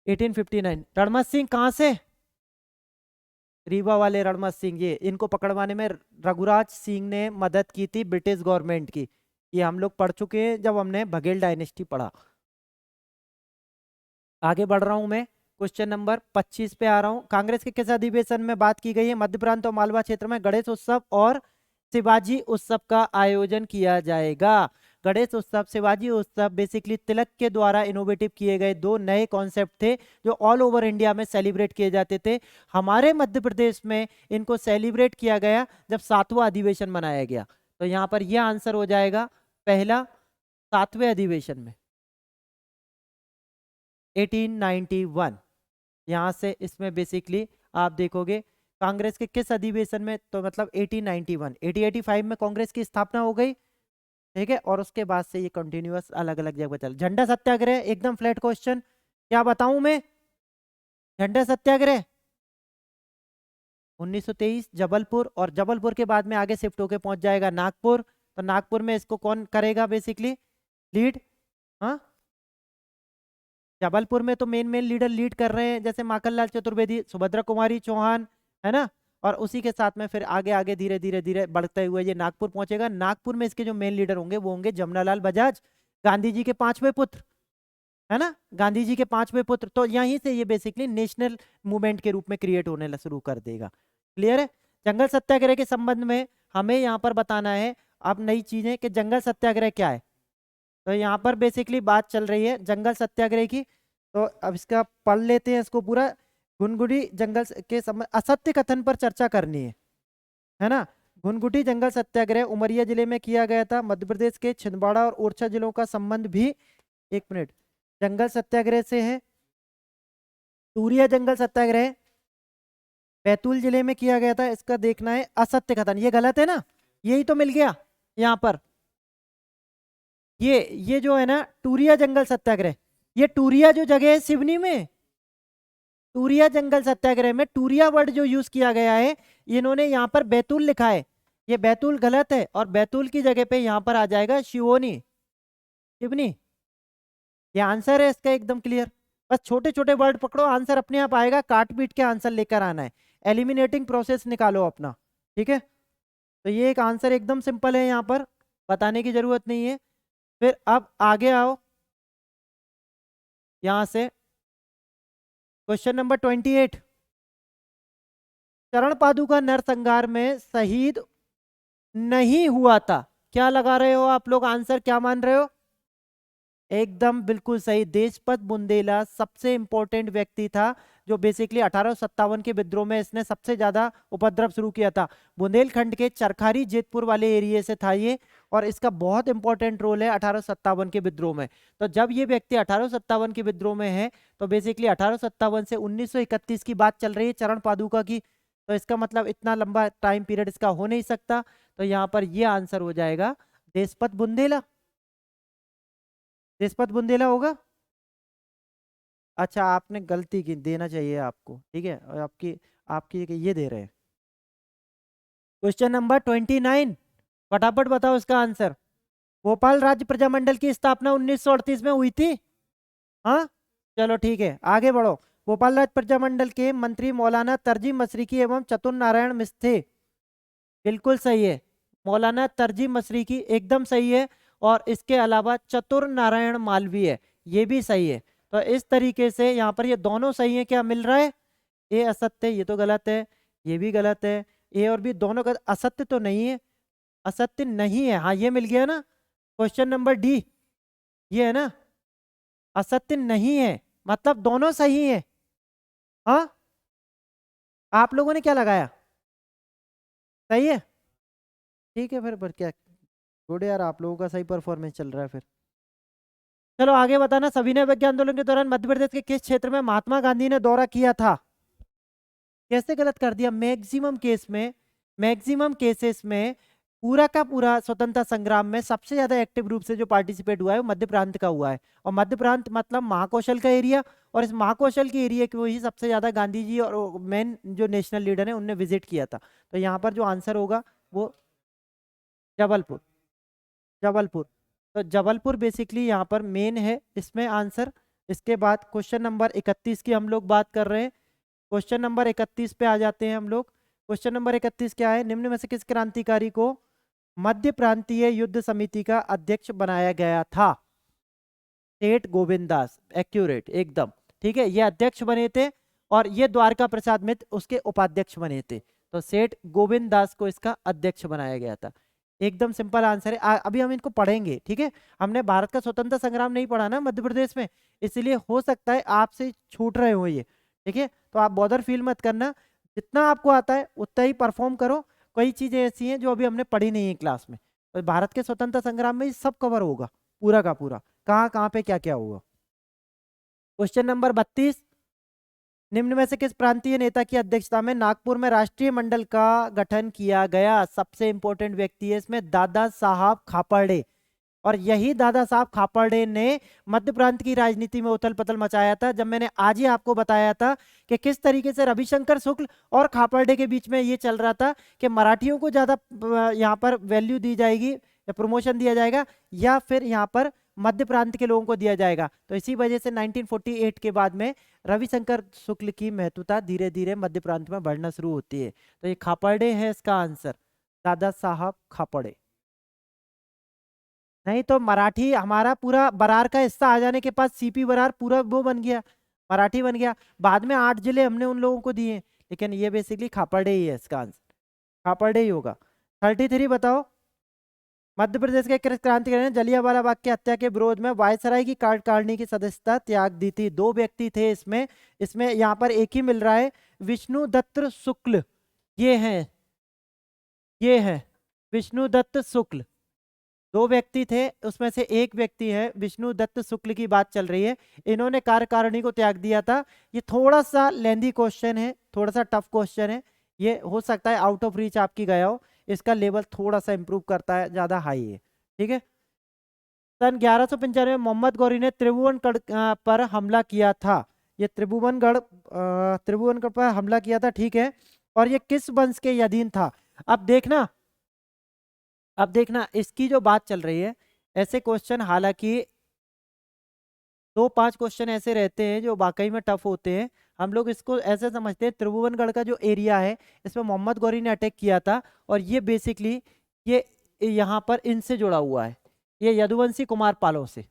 1859। रणमत सिंह कहां से? रीवा वाले रणमत सिंह, ये इनको पकड़वाने में रघुराज सिंह ने मदद की थी ब्रिटिश गवर्नमेंट की। ये हम लोग पढ़ चुके हैं जब हमने बघेल डायनेस्टी पढ़ा। आगे बढ़ रहा हूं मैं, क्वेश्चन नंबर 25 पे आ रहा हूं। कांग्रेस के किस अधिवेशन में बात की गई है? मध्य प्रांत और मालवा क्षेत्र में गणेश उत्सव और शिवाजी उत्सव का आयोजन किया जाएगा। गणेश उत्सव, शिवाजी उत्सव बेसिकली तिलक के द्वारा इनोवेटिव किए गए दो नए कॉन्सेप्ट थे जो ऑल ओवर इंडिया में सेलिब्रेट किए जाते थे। हमारे मध्य प्रदेश में इनको सेलिब्रेट किया गया जब 7वां अधिवेशन मनाया गया। तो यहाँ पर यह आंसर हो जाएगा पहला 7वें अधिवेशन में 1891। यहाँ से इसमें बेसिकली आप देखोगे कांग्रेस के किस अधिवेशन में, तो मतलब 1891, 1885 में कांग्रेस की स्थापना हो गई, ठीक है। और उसके बाद से ये कंटिन्यूअस अलग अलग जगह चल। झंडा सत्याग्रह एकदम फ्लैट क्वेश्चन, क्या बताऊं मैं? झंडा सत्याग्रह 1923 जबलपुर, और जबलपुर के बाद में आगे शिफ्ट होके पहुंच जाएगा नागपुर। तो नागपुर में इसको कौन करेगा बेसिकली लीड? हाँ, जबलपुर में तो मेन लीडर लीड कर रहे हैं, जैसे माखनलाल चतुर्वेदी, सुभद्रा कुमारी चौहान, है ना। और उसी के साथ में फिर आगे आगे धीरे धीरे धीरे बढ़ते हुए ये नागपुर पहुंचेगा। नागपुर में इसके जो मेन लीडर होंगे वो होंगे जमनालाल बजाज, गांधी जी के 5वें पुत्र, है ना, गांधी जी के 5वें पुत्र। तो यहीं से ये बेसिकली नेशनल मूवमेंट के रूप में क्रिएट होने शुरू कर देगा। क्लियर है? जंगल सत्याग्रह के संबंध में हमें यहाँ पर बताना है अब नई चीजें कि जंगल सत्याग्रह क्या है। तो यहाँ पर बेसिकली बात चल रही है जंगल सत्याग्रह की। तो अब इसका पढ़ लेते हैं इसको पूरा। घुनघुटी जंगल के संबंध, असत्य कथन पर चर्चा करनी है ना। घुनघुटी जंगल सत्याग्रह उमरिया जिले में किया गया था। मध्य प्रदेश के छिंदवाड़ा और ओरछा जिलों का संबंध भी, एक मिनट, जंगल सत्याग्रह से है। टूरिया जंगल सत्याग्रह बैतूल जिले में किया गया था। इसका देखना है असत्य कथन, ये गलत है ना, यही तो मिल गया यहाँ पर। ये जो है ना टूरिया जंगल सत्याग्रह, ये टूरिया जो जगह है सिवनी में, टूरिया जंगल सत्याग्रह में टूरिया वर्ड जो यूज किया गया है, इन्होंने यहाँ पर बैतूल लिखा है, ये बैतूल गलत है। और बैतूल की जगह पे यहाँ पर आ जाएगा शिवोनी, सिवनी। ये आंसर है इसका एकदम क्लियर। बस छोटे छोटे वर्ड पकड़ो, आंसर अपने आप आएगा, काट पीट के आंसर लेकर आना है, एलिमिनेटिंग प्रोसेस निकालो अपना, ठीक है। तो ये एक आंसर एकदम सिंपल है, यहाँ पर बताने की जरूरत नहीं है। फिर अब आगे आओ, यहां से क्वेश्चन नंबर 28। चरण पादुका नरसंहार में शहीद नहीं हुआ था, क्या लगा रहे हो आप लोग आंसर, क्या मान रहे हो? एकदम बिल्कुल सही, देशपत बुंदेला सबसे इंपॉर्टेंट व्यक्ति था जो बेसिकली 1857 के विद्रोह में इसने सबसे ज्यादा उपद्रव शुरू किया था। बुंदेलखंड के चरखारी जेतपुर वाले एरिया से था ये, और इसका बहुत इंपॉर्टेंट रोल है 1857 के विद्रोह में। तो जब ये व्यक्ति 1857 के विद्रोह में है, तो बेसिकली 1857 से 1931 की बात चल रही है चरण पादुका की। तो इसका मतलब इतना लंबा टाइम पीरियड इसका हो नहीं सकता। तो यहाँ पर ये आंसर हो जाएगा देशपत बुंदेला, देशपत बुंदेला होगा। अच्छा, आपने गलती की, देना चाहिए आपको, ठीक है, और आपकी आपकी ये दे रहे हैं। क्वेश्चन नंबर 29, फटाफट बताओ इसका आंसर। भोपाल राज्य प्रजामंडल की स्थापना 1938 में हुई थी। हाँ, चलो ठीक है, आगे बढ़ो। भोपाल राज्य प्रजामंडल के मंत्री मौलाना तरजी मशरिकी एवं चतुर नारायण मिश्र थे। बिल्कुल सही है, मौलाना तरजी मशरिकी एकदम सही है। और इसके अलावा चतुर नारायण मालवीय, ये भी सही है। तो इस तरीके से यहाँ पर ये दोनों सही है, क्या मिल रहा है? ए असत्य, ये तो गलत है, ये भी गलत है। ए और बी दोनों का असत्य तो नहीं है, असत्य नहीं है, हाँ ये मिल गया ना। क्वेश्चन नंबर डी, ये है ना, असत्य नहीं है, मतलब दोनों सही है। हाँ, आप लोगों ने क्या लगाया? सही है, ठीक है। फिर क्या गुड यार, आप लोगों का सही परफॉर्मेंस चल रहा है फिर। चलो आगे बताना। सविनय विज्ञान आंदोलन के दौरान मध्य प्रदेश के किस क्षेत्र में महात्मा गांधी ने दौरा किया था? कैसे गलत कर दिया? मैक्सिमम केस में, मैक्सिमम केसेस में पूरा का पूरा स्वतंत्रता संग्राम में सबसे ज्यादा एक्टिव रूप से जो पार्टिसिपेट हुआ है वो मध्य प्रांत का हुआ है। और मध्य प्रांत मतलब महाकौशल का एरिया, और इस महाकौशल के एरिया को ही सबसे ज्यादा गांधी जी और मेन जो नेशनल लीडर है उनने विजिट किया था। तो यहाँ पर जो आंसर होगा वो जबलपुर, जबलपुर। तो जबलपुर बेसिकली यहाँ पर मेन है इसमें आंसर। इसके बाद क्वेश्चन नंबर 31 की हम लोग बात कर रहे हैं। क्वेश्चन नंबर 31 पे आ जाते हैं हम लोग। क्वेश्चन नंबर 31 क्या है? निम्न में से किस क्रांतिकारी को मध्य प्रांतीय युद्ध समिति का अध्यक्ष बनाया गया था? सेठ गोविंद दास, एक्यूरेट एकदम, ठीक है, ये अध्यक्ष बने थे। और ये द्वारका प्रसाद मित्र उसके उपाध्यक्ष बने थे। तो सेठ गोविंद दास को इसका अध्यक्ष बनाया गया था। एकदम सिंपल आंसर है। अभी हम इनको पढ़ेंगे, ठीक है। हमने भारत का स्वतंत्रता संग्राम नहीं पढ़ा ना मध्य प्रदेश में, इसलिए हो सकता है आपसे छूट रहे हो ये, ठीक है। तो आप बॉदर फील मत करना, जितना आपको आता है उतना ही परफॉर्म करो। कई चीजें ऐसी हैं जो अभी हमने पढ़ी नहीं है क्लास में, तो भारत के स्वतंत्रता संग्राम में सब कवर होगा, पूरा का पूरा, कहाँ कहाँ पे क्या क्या हुआ। क्वेश्चन नंबर 32, निम्न में से किस प्रांतीय नेता की अध्यक्षता में नागपुर में राष्ट्रीय मंडल का गठन किया गया। सबसे इंपॉर्टेंट व्यक्ति है इसमें दादा साहब खापर्डे, और यही दादा साहब खापर्डे ने मध्य प्रांत की राजनीति में उथल पुथल मचाया था। जब मैंने आज ही आपको बताया था कि किस तरीके से रविशंकर शुक्ल और खापर्डे के बीच में ये चल रहा था कि मराठियों को ज्यादा यहाँ पर वैल्यू दी जाएगी या प्रमोशन दिया जाएगा, या फिर यहाँ पर मध्य प्रांत के लोगों को दिया जाएगा। तो इसी वजह से 1948 के बाद में रविशंकर शुक्ल की महत्वता धीरे धीरे मध्य प्रांत में बढ़ना शुरू होती है। तो ये खापर्डे है इसका आंसर, दादा साहब खापर्डे। नहीं तो मराठी हमारा पूरा बरार का हिस्सा आ जाने के बाद सीपी बरार पूरा वो बन गया, मराठी बन गया। बाद में 8 जिले हमने उन लोगों को दिए, लेकिन ये बेसिकली खापर्डे ही है इसका आंसर, खापर्डे ही होगा। 33 बताओ, मध्य प्रदेश के किस क्रांतिकारी ने जलियांवाला बाग की हत्या के विरोध में वायसराय की कार्यकारिणी की सदस्यता त्याग दी थी। 2 व्यक्ति थे इसमें, इसमें यहाँ पर एक ही मिल रहा है, विष्णु दत्त शुक्ल, ये है विष्णु दत्त शुक्ल। 2 व्यक्ति थे, उसमें से एक व्यक्ति है विष्णु दत्त शुक्ल की बात चल रही है। इन्होंने कार्यकारिणी को त्याग दिया था। ये थोड़ा सा लेंदी क्वेश्चन है, थोड़ा सा टफ क्वेश्चन है, ये हो सकता है आउट ऑफ रीच आपकी गया हो, इसका लेवल थोड़ा सा इंप्रूव करता है, ज्यादा हाई है, ठीक है। सन 1195 में मोहम्मद गौरी ने त्रिभुवनगढ़ पर हमला किया था। ये त्रिभुवनगढ़ पर हमला किया था, ठीक है। और ये किस वंश के अधीन था। अब देखना इसकी जो बात चल रही है, ऐसे क्वेश्चन हालांकि 2-5 क्वेश्चन ऐसे रहते हैं जो वाकई में टफ होते हैं। हम लोग इसको ऐसे समझते हैं, त्रिभुवनगढ़ का जो एरिया है इसमें मोहम्मद गौरी ने अटैक किया था, और ये बेसिकली ये यहाँ पर इनसे जुड़ा हुआ है, ये यदुवंशी कुमार पालों से।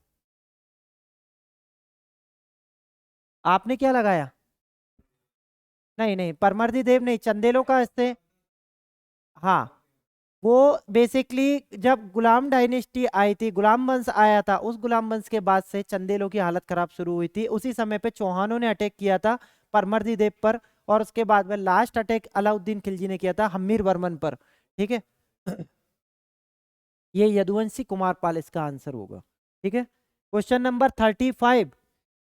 आपने क्या लगाया? नहीं नहीं, परमर्दी देव नहीं, चंदेलों का इससे। हाँ, वो बेसिकली जब गुलाम डायनेस्टी आई थी, गुलाम वंश आया था, उस गुलाम वंश के बाद से चंदेलों की हालत खराब शुरू हुई थी। उसी समय पे चौहानों ने अटैक किया था परमर्दी देव पर, और उसके बाद में लास्ट अटैक अलाउद्दीन खिलजी ने किया था हम्मीर वर्मन पर, ठीक है। ये यदुवंशी कुमार पाल इसका आंसर होगा, ठीक है। क्वेश्चन नंबर 35,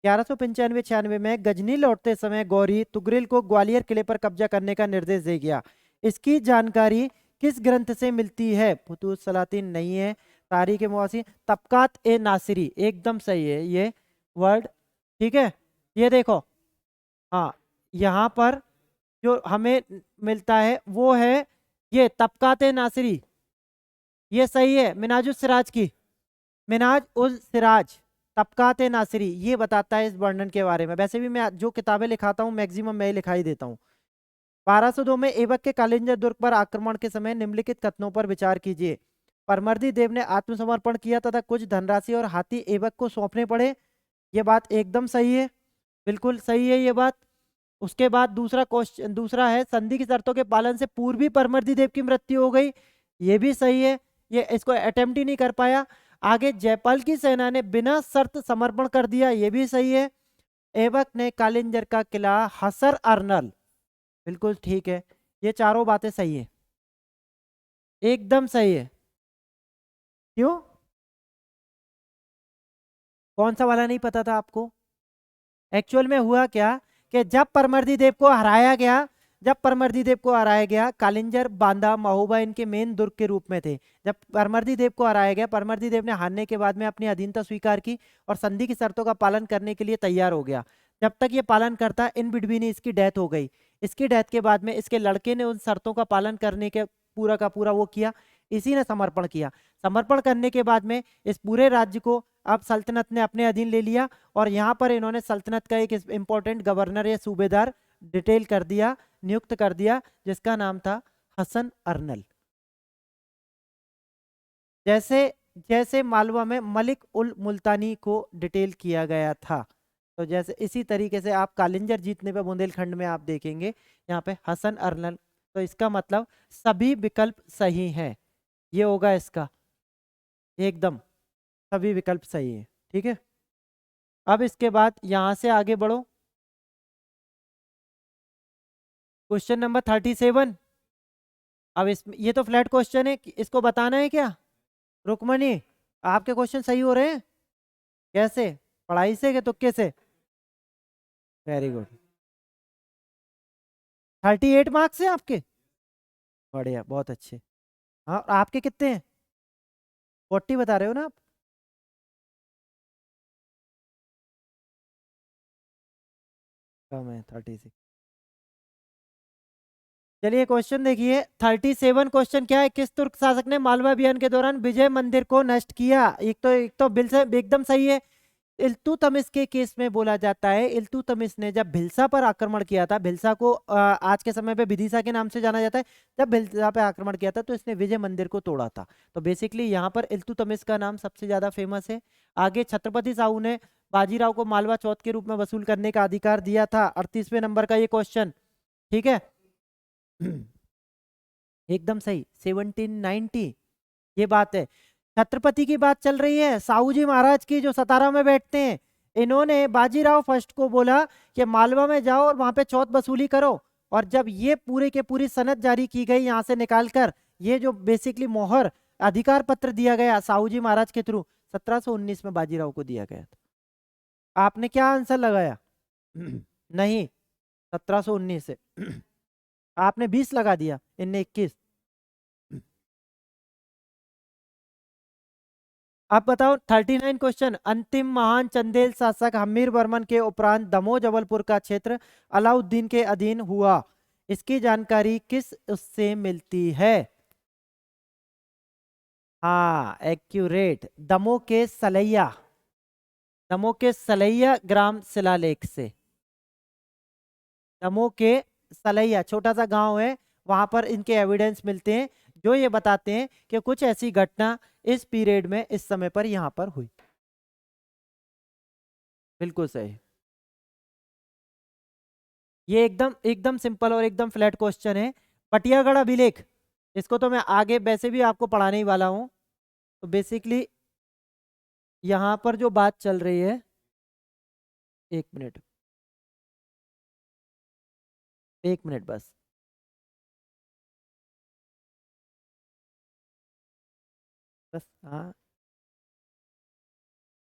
1195-96 में गजनी लौटते समय गौरी तुगरिल को ग्वालियर किले पर कब्जा करने का निर्देश दे गया। इसकी जानकारी किस ग्रंथ से मिलती है? फुतूत सलातीन नहीं है, तारीख मुआसी, तबकात ए नासिरी, एकदम सही है ये वर्ड, ठीक है। ये देखो, हाँ, यहाँ पर जो हमें मिलता है वो है ये तबकात ए नासिरी, ये सही है मिनाजुस सिराज की, मिनाज उल सिराज, तबकात ए नासिरी, ये बताता है इस वर्णन के बारे में। वैसे भी मैं जो किताबें लिखाता हूँ मैक्सिमम मैं ही लिखाई देता हूँ। 1202 में ऐबक के कालिंजर दुर्ग पर आक्रमण के समय निम्नलिखित कथनों पर विचार कीजिए। परमर्दी देव ने आत्मसमर्पण किया तथा कुछ धनराशि और हाथी ऐबक को सौंपने पड़े, ये बात एकदम सही है, बिल्कुल सही है ये बात। उसके बाद दूसरा क्वेश्चन, दूसरा है संधि की शर्तों के पालन से पूर्व भी परमर्दी देव की मृत्यु हो गई, ये भी सही है, ये इसको अटेम्प्ट ही नहीं कर पाया। आगे जयपाल की सेना ने बिना शर्त समर्पण कर दिया, ये भी सही है। ऐबक ने कालिंजर का किला हसर अर्नल, बिल्कुल ठीक है, ये चारों बातें सही है, एकदम सही है। क्यों, कौन सा वाला नहीं पता था आपको? एक्चुअल में हुआ क्या कि जब परमर्दी देव को हराया गया, कालिंजर, बांदा, महोबा इनके मेन दुर्ग के रूप में थे। जब परमर्दी देव को हराया गया, परमर्दी देव ने हारने के बाद में अपनी अधीनता स्वीकार की और संधि की शर्तों का पालन करने के लिए तैयार हो गया। जब तक ये पालन करता, इन बिटवीन इसकी डेथ हो गई। इसकी डेथ के बाद में इसके लड़के ने उन शर्तों का पालन करने के पूरा का पूरा वो किया, इसी ने समर्पण किया। समर्पण करने के बाद में इस पूरे राज्य को अब सल्तनत ने अपने अधीन ले लिया, और यहाँ पर इन्होंने सल्तनत का एक इंपॉर्टेंट गवर्नर या सूबेदार डिटेल कर दिया, नियुक्त कर दिया, जिसका नाम था हसन अर्नल। जैसे जैसे मालवा में मलिक उल मुल्तानी को डिटेल किया गया था, तो जैसे इसी तरीके से आप कालिंजर जीतने पे बुंदेलखंड में आप देखेंगे यहाँ पे हसन अर्नल। तो इसका मतलब सभी विकल्प सही हैं, ये होगा इसका, एकदम सभी विकल्प सही है, ठीक है। अब इसके बाद यहां से आगे बढ़ो, क्वेश्चन नंबर 37। अब इस ये तो फ्लैट क्वेश्चन है, इसको बताना है क्या रुकमणी? आपके क्वेश्चन सही हो रहे हैं? कैसे, पढ़ाई से कि तुक्के से? Very good. 38 मार्क्स हैं आपके, बढ़िया, बहुत अच्छे। हाँ, और आपके कितने हैं? 40 बता रहे हो ना आप? कम है 36। चलिए क्वेश्चन देखिए, 37 क्वेश्चन क्या है, किस तुर्क शासक ने मालवा अभियान के दौरान विजय मंदिर को नष्ट किया? एक तो बिल से एकदम सही है। इल्तुतमिश के केस में बोला जाता है, इल्तुतमिश ने जब भिल्सा पर आक्रमण किया था, भिल्सा को आज के समय पे विदिशा के नाम से जाना जाता है, जब भिल्सा पे आक्रमण किया था तो इसने विजय मंदिर को तोड़ा था। तो बेसिकली यहाँ पर इल्तुतमिश का नाम सबसे ज्यादा फेमस है। आगे छत्रपति साहू ने बाजीराव को मालवा चौथ के रूप में वसूल करने का अधिकार दिया था, 38वें नंबर का ये क्वेश्चन। ठीक है। एकदम सही, 1790, ये बात है। छत्रपति की बात चल रही है, साहू जी महाराज की, जो सतारा में बैठते हैं। इन्होंने बाजीराव फर्स्ट को बोला कि मालवा में जाओ और वहां पे चौथ वसूली करो। और जब ये पूरे के पूरी सनद जारी की गई यहाँ से निकालकर, ये जो बेसिकली मोहर अधिकार पत्र दिया गया साहू जी महाराज के थ्रू, 1719 में बाजीराव को दिया गया था। आपने क्या आंसर लगाया? नहीं, 1719 से। आपने 20 लगा दिया, इनने 21। आप बताओ 39 क्वेश्चन, अंतिम महान चंदेल शासक हमीर वर्मन के उपरांत दमोह जबलपुर का क्षेत्र अलाउद्दीन के अधीन हुआ, इसकी जानकारी किस उससे मिलती है? हाँ, एक्यूरेट, दमोह के सलैया, दमोह के सलैया ग्राम शिलालेख से। दमोह के सलैया छोटा सा गांव है, वहां पर इनके एविडेंस मिलते हैं जो ये बताते हैं कि कुछ ऐसी घटना इस पीरियड में इस समय पर यहां पर हुई। बिल्कुल सही। ये एकदम एकदम सिंपल और एकदम फ्लैट क्वेश्चन है। पटियागढ़ अभिलेख, इसको तो मैं आगे वैसे भी आपको पढ़ाने ही वाला हूं। तो बेसिकली यहां पर जो बात चल रही है, एक मिनट, एक मिनट बस। बस हाँ,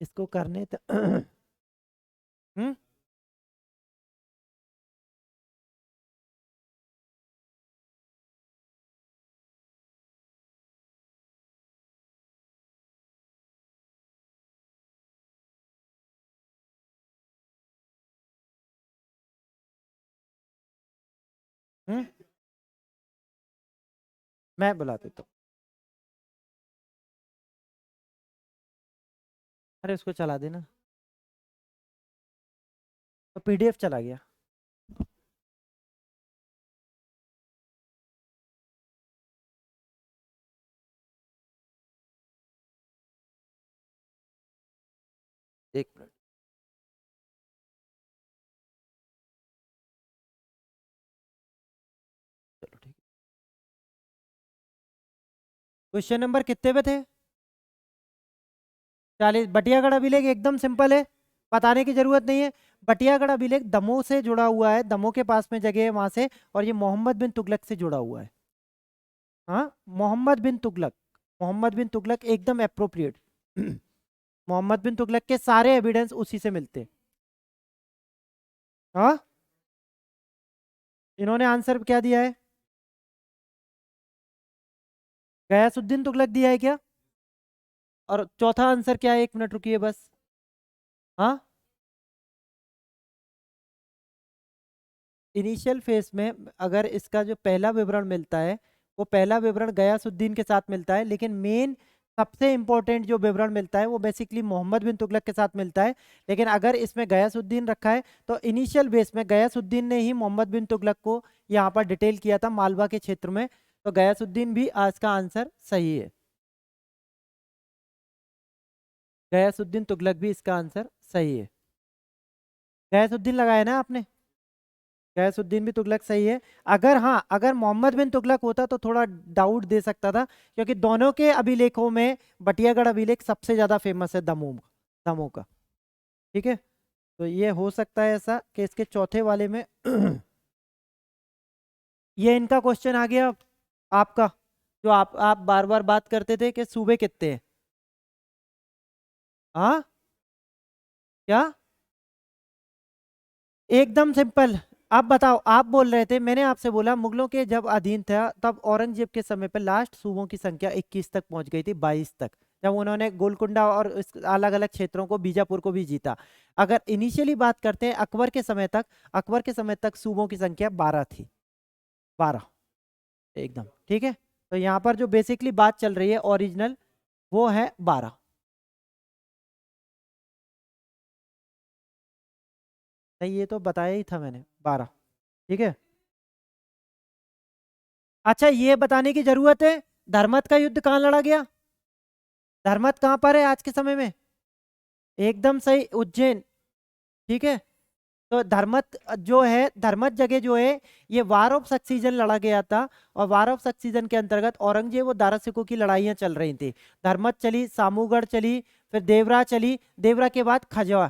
इसको करने हम्म। हम्म, मैं बुला देता हूँ। अरे उसको चला देना, तो पीडीएफ चला गया। एक मिनट, चलो ठीक है। क्वेश्चन नंबर कितने पे थे? 40। बटियागढ़ अभिलेख एकदम सिंपल है, बताने की जरूरत नहीं है। बटियागढ़ अभिलेख दमोह से जुड़ा हुआ है, दमोह के पास में जगह है वहां से, और ये मोहम्मद बिन तुगलक से जुड़ा हुआ है। हाँ, मोहम्मद बिन तुगलक, मोहम्मद बिन तुगलक एकदम अप्रोप्रिएट। मोहम्मद बिन तुगलक के सारे एविडेंस उसी से मिलते हैं। हाँ, इन्होंने आंसर क्या दिया है? गयासुद्दीन तुगलक दिया है क्या? और चौथा आंसर क्या है? एक मिनट रुकिए बस। हाँ, इनिशियल फेस में अगर इसका जो पहला विवरण मिलता है, वो पहला विवरण गयासुद्दीन के साथ मिलता है, लेकिन मेन सबसे इंपॉर्टेंट जो विवरण मिलता है वो बेसिकली मोहम्मद बिन तुगलक के साथ मिलता है। लेकिन अगर इसमें गयासुद्दीन रखा है तो इनिशियल बेस में गयासुद्दीन ने ही मोहम्मद बिन तुगलक को यहाँ पर डिटेल किया था मालवा के क्षेत्र में। तो गयासुद्दीन भी आज का आंसर सही है, गयासुद्दीन तुगलक भी इसका आंसर सही है। गयासुद्दीन लगाया ना आपने? गयासुद्दीन भी तुगलक सही है। अगर हाँ, अगर मोहम्मद बिन तुगलक होता तो थोड़ा डाउट दे सकता था, क्योंकि दोनों के अभिलेखों में बटियागढ़ अभिलेख सबसे ज्यादा फेमस है दमोह, दमोह का। ठीक है, तो ये हो सकता है ऐसा कि इसके चौथे वाले में ये इनका क्वेश्चन आ गया आपका, जो आप बार बार बात करते थे कि सूबे कितने हैं। हाँ क्या? एकदम सिंपल। आप बताओ, आप बोल रहे थे, मैंने आपसे बोला मुगलों के जब अधीन था तब औरंगजेब के समय पर लास्ट सूबों की संख्या 21 तक पहुंच गई थी, 22 तक, जब उन्होंने गोलकुंडा और अलग अलग क्षेत्रों को, बीजापुर को भी जीता। अगर इनिशियली बात करते हैं अकबर के समय तक, अकबर के समय तक सूबों की संख्या 12 थी, 12। एकदम ठीक है। तो यहाँ पर जो बेसिकली बात चल रही है ओरिजिनल, वो है 12। नहीं, ये तो बताया ही था मैंने, 12। ठीक है। अच्छा, ये बताने की जरूरत है, धर्मत का युद्ध कहाँ लड़ा गया? धर्मत कहाँ पर है आज के समय में? एकदम सही, उज्जैन। ठीक है। तो धर्मत जो है, धर्मत जगह जो है, ये वार ऑफ सक्सीजन लड़ा गया था। और वार ऑफ सक्सीजन के अंतर्गत औरंगजेब और दारा सिकों की लड़ाइयां चल रही थी। धर्मत चली, सामूगढ़ चली, फिर देवरा चली, देवरा के बाद खजवा,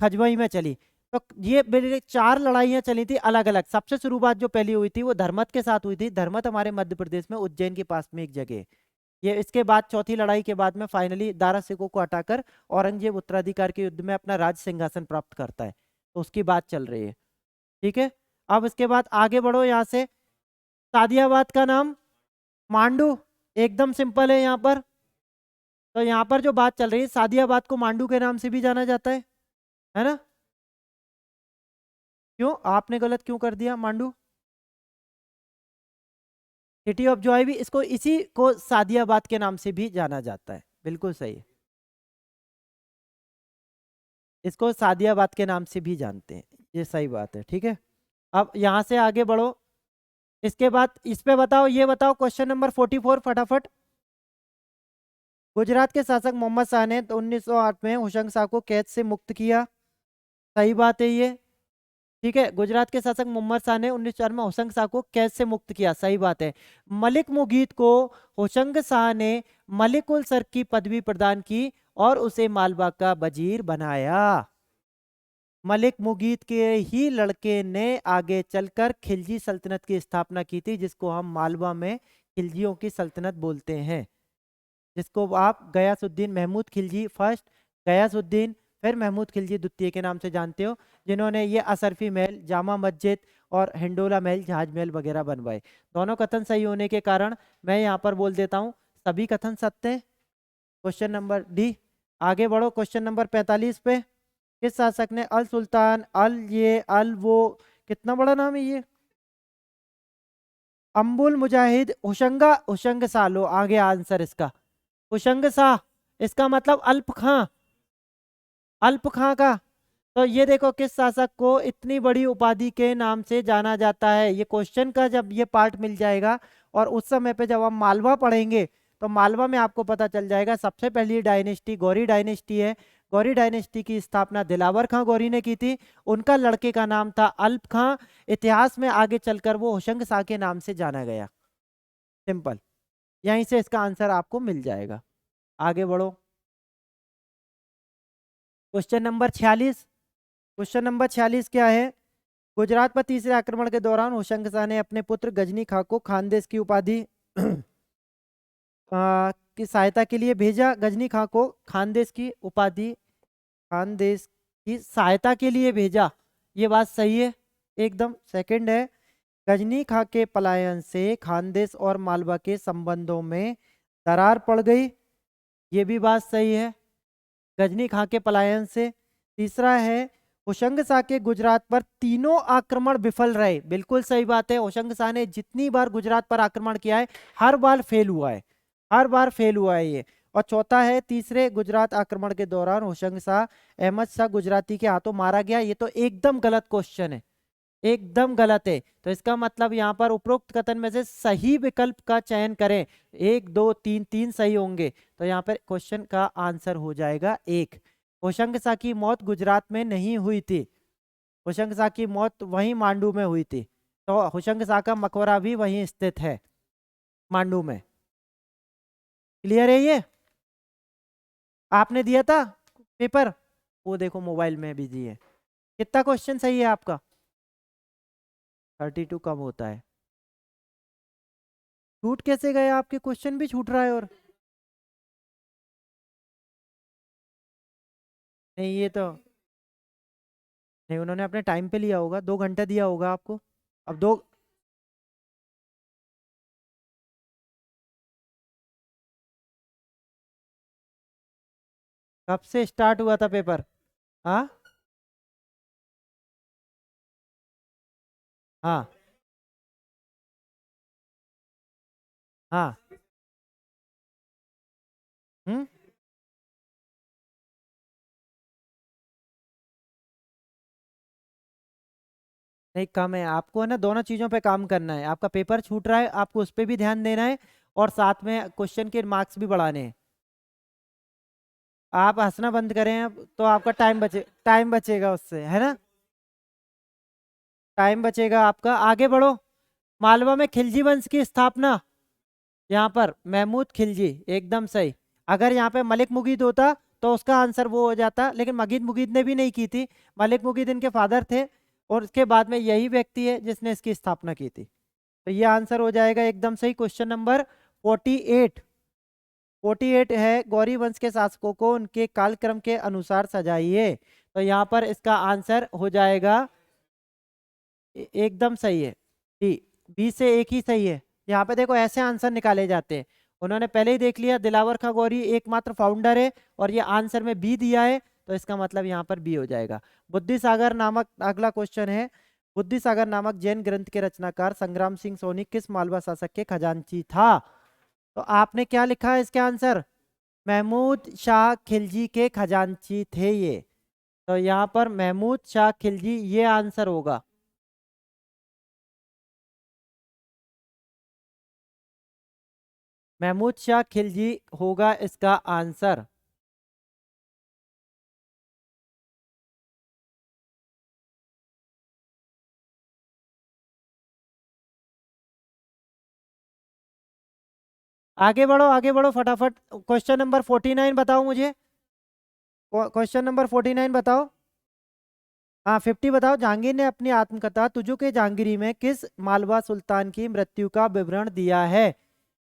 खजवई में चली। तो ये मेरे 4 लड़ाइयां चली थी अलग अलग। सबसे शुरुआत जो पहली हुई थी वो धर्मत के साथ हुई थी। धर्मत हमारे मध्य प्रदेश में उज्जैन के पास में एक जगह है। ये इसके बाद चौथी लड़ाई के बाद में फाइनली दारा सिकों को हटाकर औरंगजेब उत्तराधिकार के युद्ध में अपना राज सिंहासन प्राप्त करता है। तो उसकी बात चल रही है। ठीक है। अब इसके बाद आगे बढ़ो यहाँ से। सादियाबाद का नाम मांडू, एकदम सिंपल है यहाँ पर। तो यहाँ पर जो बात चल रही है, सादियाबाद को मांडू के नाम से भी जाना जाता है ना? क्यों आपने गलत क्यों कर दिया मांडू? सिटी ऑफ जॉय भी, इसको इसी को सादियाबाद के नाम से भी जाना जाता है, बिल्कुल सही है। इसको सादियाबाद के नाम से भी जानते हैं, ये सही बात है। ठीक है। अब यहाँ से आगे बढ़ो। इसके बाद इस पे बताओ, ये बताओ क्वेश्चन नंबर 44 फटाफट। गुजरात के शासक मोहम्मद शाह ने तो 1908 में हुशंग शाह को कैद से मुक्त किया। सही बात है ये। ठीक है। गुजरात के शासक मोहम्मद शाह ने 1904 में होशंग शाह को कैद से मुक्त किया, सही बात है। मलिक मुगीत को होशंग शाह ने मलिक उल सर की पदवी प्रदान की और उसे मालवा का वजीर बनाया। मलिक मुगीत के ही लड़के ने आगे चलकर खिलजी सल्तनत की स्थापना की थी, जिसको हम मालवा में खिलजियों की सल्तनत बोलते हैं, जिसको आप गयासुद्दीन महमूद खिलजी फर्स्ट, गयासुद्दीन फिर महमूद खिलजी द्वितीय के नाम से जानते हो, जिन्होंने ये असरफी महल, जामा मस्जिद और हिंडोला महल, जहाज महल वगैरह बनवाए। दोनों कथन सही होने के कारण मैं यहाँ पर बोल देता हूँ सभी कथन सत्य हैं। Question number D. आगे बढ़ो क्वेश्चन नंबर 45 पे। किस शासक ने अल सुल्तान अल ये अल वो, कितना बड़ा नाम है ये, अम्बुल मुजाहिद हुशंगा, हुशंग शाह, लो आगे आंसर इसका, हुशंग शाह। इसका मतलब अल्प खां, अल्प खां का। तो ये देखो, किस शासक को इतनी बड़ी उपाधि के नाम से जाना जाता है, ये क्वेश्चन का जब ये पार्ट मिल जाएगा और उस समय पे जब हम मालवा पढ़ेंगे तो मालवा में आपको पता चल जाएगा। सबसे पहली डायनेस्टी गौरी डायनेस्टी है। गौरी डायनेस्टी की स्थापना दिलावर खां गौरी ने की थी। उनका लड़के का नाम था अल्प खां। इतिहास में आगे चलकर वो होशंग शाह के नाम से जाना गया। सिंपल। यहीं से इसका आंसर आपको मिल जाएगा। आगे बढ़ो। Question number 46। क्वेश्चन नंबर 46 क्या है? गुजरात पर तीसरे आक्रमण के दौरान होशंग शाह ने अपने पुत्र गजनी खां को खानदेश की उपाधि की सहायता के लिए भेजा। गजनी खां को खानदेश की उपाधि, खानदेश की सहायता के लिए भेजा, ये बात सही है एकदम। सेकंड है, गजनी खां के पलायन से खानदेश और मालवा के संबंधों में दरार पड़ गई, ये भी बात सही है, गजनी खां के पलायन से। तीसरा है, होशंग शाह के गुजरात पर तीनों आक्रमण विफल रहे, बिल्कुल सही बात है। होशंग शाह ने जितनी बार गुजरात पर आक्रमण किया है हर बार फेल हुआ है, हर बार फेल हुआ है ये। और चौथा है, तीसरे गुजरात आक्रमण के दौरान होशंग शाह अहमद शाह गुजराती के हाथों मारा गया, ये तो एकदम गलत क्वेश्चन है, एकदम गलत है। तो इसका मतलब यहाँ पर उपरोक्त कथन में से सही विकल्प का चयन करें। 1 2 3, 3 सही होंगे। तो यहाँ पर क्वेश्चन का आंसर हो जाएगा 1। होशंग शाह की मौत गुजरात में नहीं हुई थी, होशंग शाह की मौत वहीं मांडू में हुई थी। तो होशंग शाह का मकबरा भी वहीं स्थित है, मांडू में। क्लियर है ये? आपने दिया था पेपर, वो देखो मोबाइल में बिजी है। कितना क्वेश्चन सही है आपका? 32 कम होता है। छूट कैसे गए आपके? क्वेश्चन भी छूट रहा है। और नहीं ये तो नहीं, उन्होंने अपने टाइम पे लिया होगा, 2 घंटा दिया होगा आपको। अब दो, कब से स्टार्ट हुआ था पेपर? हाँ हाँ हाँ। हम्म। नहीं कम है, आपको है ना दोनों चीजों पे काम करना है। आपका पेपर छूट रहा है, आपको उस पर भी ध्यान देना है, और साथ में क्वेश्चन के मार्क्स भी बढ़ाने हैं। आप हंसना बंद करें अब, तो आपका टाइम बचेगा उससे, है ना। टाइम बचेगा आपका, आगे बढ़ो। मालवा में खिलजी वंश की स्थापना, यहाँ पर महमूद खिलजी, एकदम सही। अगर यहाँ पे मलिक मुगीद होता तो उसका आंसर वो हो जाता, लेकिन मगीद मुगीद ने भी नहीं की थी। मलिक मुगीद इनके फादर थे, और उसके बाद में यही व्यक्ति है जिसने इसकी स्थापना की थी। तो ये आंसर हो जाएगा एकदम सही। Question number 48। 48 है, गौरी वंश के शासकों को उनके कालक्रम के अनुसार सजाइए। तो यहाँ पर इसका आंसर हो जाएगा एकदम सही है डी। बी से एक ही सही है। यहाँ पे देखो ऐसे आंसर निकाले जाते हैं। उन्होंने पहले ही देख लिया दिलावर खां गौरी एकमात्र फाउंडर है, और ये आंसर में बी दिया है, तो इसका मतलब यहाँ पर बी हो जाएगा। बुद्धि सागर नामक अगला क्वेश्चन है। बुद्धि सागर नामक जैन ग्रंथ के रचनाकार संग्राम सिंह सोनी किस मालवा शासक के खजांची था? तो आपने क्या लिखा है इसके आंसर? महमूद शाह खिलजी के खजांची थे ये। तो यहाँ पर महमूद शाह खिलजी ये आंसर होगा। महमूद शाह खिलजी होगा इसका आंसर। आगे बढ़ो फटाफट। क्वेश्चन नंबर 49 बताओ मुझे। क्वेश्चन नंबर 49 बताओ। हाँ 50 बताओ। जहांगीर ने अपनी आत्मकथा तुझो के जहांगीरी में किस मालवा सुल्तान की मृत्यु का विवरण दिया है?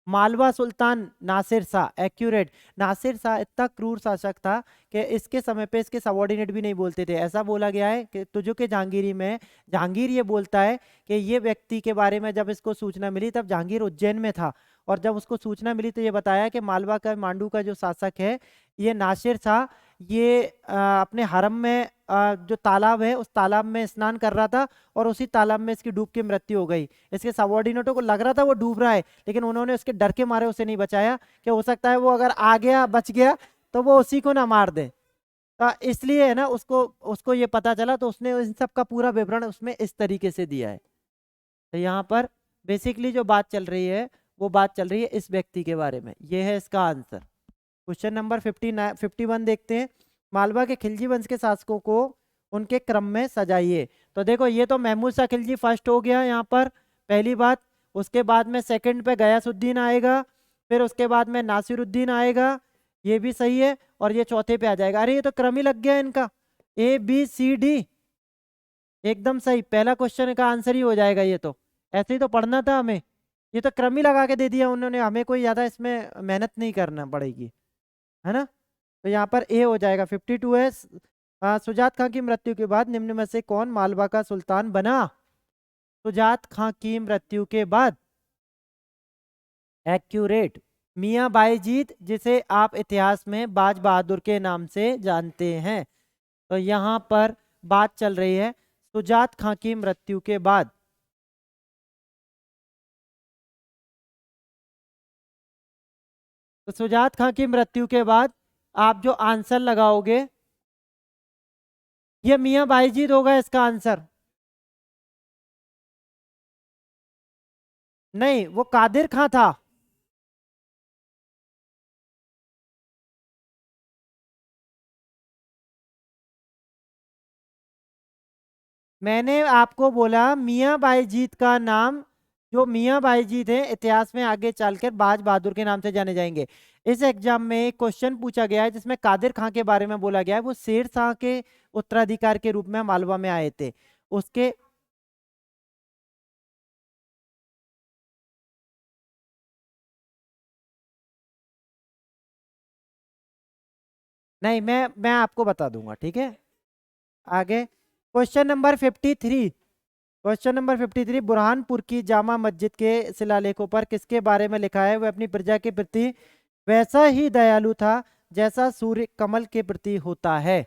मालवा सुल्तान नासिर शाह, एक्यूरेट। नासिर शाह इतना क्रूर शासक था कि इसके समय पे इसके सबॉर्डिनेट भी नहीं बोलते थे। ऐसा बोला गया है कि तुझो के जहांगीरी में जहांगीर ये बोलता है कि ये व्यक्ति के बारे में जब इसको सूचना मिली तब जहांगीर उज्जैन में था, और जब उसको सूचना मिली तो ये बताया कि मालवा का मांडू का जो शासक है ये नासिर शाह, ये अपने हरम में जो तालाब है उस तालाब में स्नान कर रहा था, और उसी तालाब में इसकी डूब के मृत्यु हो गई। इसके सबॉर्डिनेटों को लग रहा था वो डूब रहा है, लेकिन उन्होंने उसके डर के मारे उसे नहीं बचाया, कि हो सकता है वो अगर आ गया बच गया तो वो उसी को ना मार दे। तो इसलिए है ना, उसको उसको ये पता चला, तो उसने इन सब का पूरा विवरण उसमें इस तरीके से दिया है। तो यहाँ पर बेसिकली जो बात चल रही है वो बात चल रही है इस व्यक्ति के बारे में। ये है इसका आंसर। क्वेश्चन नंबर 51 देखते हैं। मालवा के खिलजी वंश के शासकों को उनके क्रम में सजाइए। तो देखो ये तो महमूद शाह खिलजी फर्स्ट हो गया यहाँ पर, पहली बात। उसके बाद में सेकंड पे गयासुद्दीन आएगा, फिर उसके बाद में नासिरुद्दीन आएगा, ये भी सही है, और ये चौथे पे आ जाएगा। अरे ये तो क्रम ही लग गया इनका, ABCD। एकदम सही, पहला क्वेश्चन का आंसर ही हो जाएगा ये तो। ऐसे ही तो पढ़ना था हमें, ये तो क्रम ही लगा के दे दिया उन्होंने, हमें कोई ज्यादा इसमें मेहनत नहीं करना पड़ेगी, है ना। तो यहाँ पर ए हो जाएगा। 52 है। सुजात खां की मृत्यु के बाद निम्न में से कौन मालवा का सुल्तान बना? सुजात खां की मृत्यु के बाद, एक्यूरेट, मियां बाईजीत, जिसे आप इतिहास में बाज बहादुर के नाम से जानते हैं। तो यहाँ पर बात चल रही है सुजात खां की मृत्यु के बाद। तो सुजात खां की मृत्यु के बाद आप जो आंसर लगाओगे, ये मियां बाईजीत होगा इसका आंसर। नहीं, वो कादिर खां था। मैंने आपको बोला मियां बाईजीत का नाम, जो मियां बाईजीत है इतिहास में आगे चलकर बाज बहादुर के नाम से जाने जाएंगे। इस एग्जाम में एक क्वेश्चन पूछा गया है जिसमें कादिर खां के बारे में बोला गया है, वो शेर शाह के उत्तराधिकार के रूप में मालवा में आए थे। उसके नहीं, मैं आपको बता दूंगा, ठीक है। आगे question number 53। Question number 53, Burhanpur की जामा मस्जिद के शिलालेखों पर किसके बारे में लिखा है? वह अपनी प्रजा के प्रति वैसा ही दयालु था जैसा सूर्य कमल के प्रति होता है।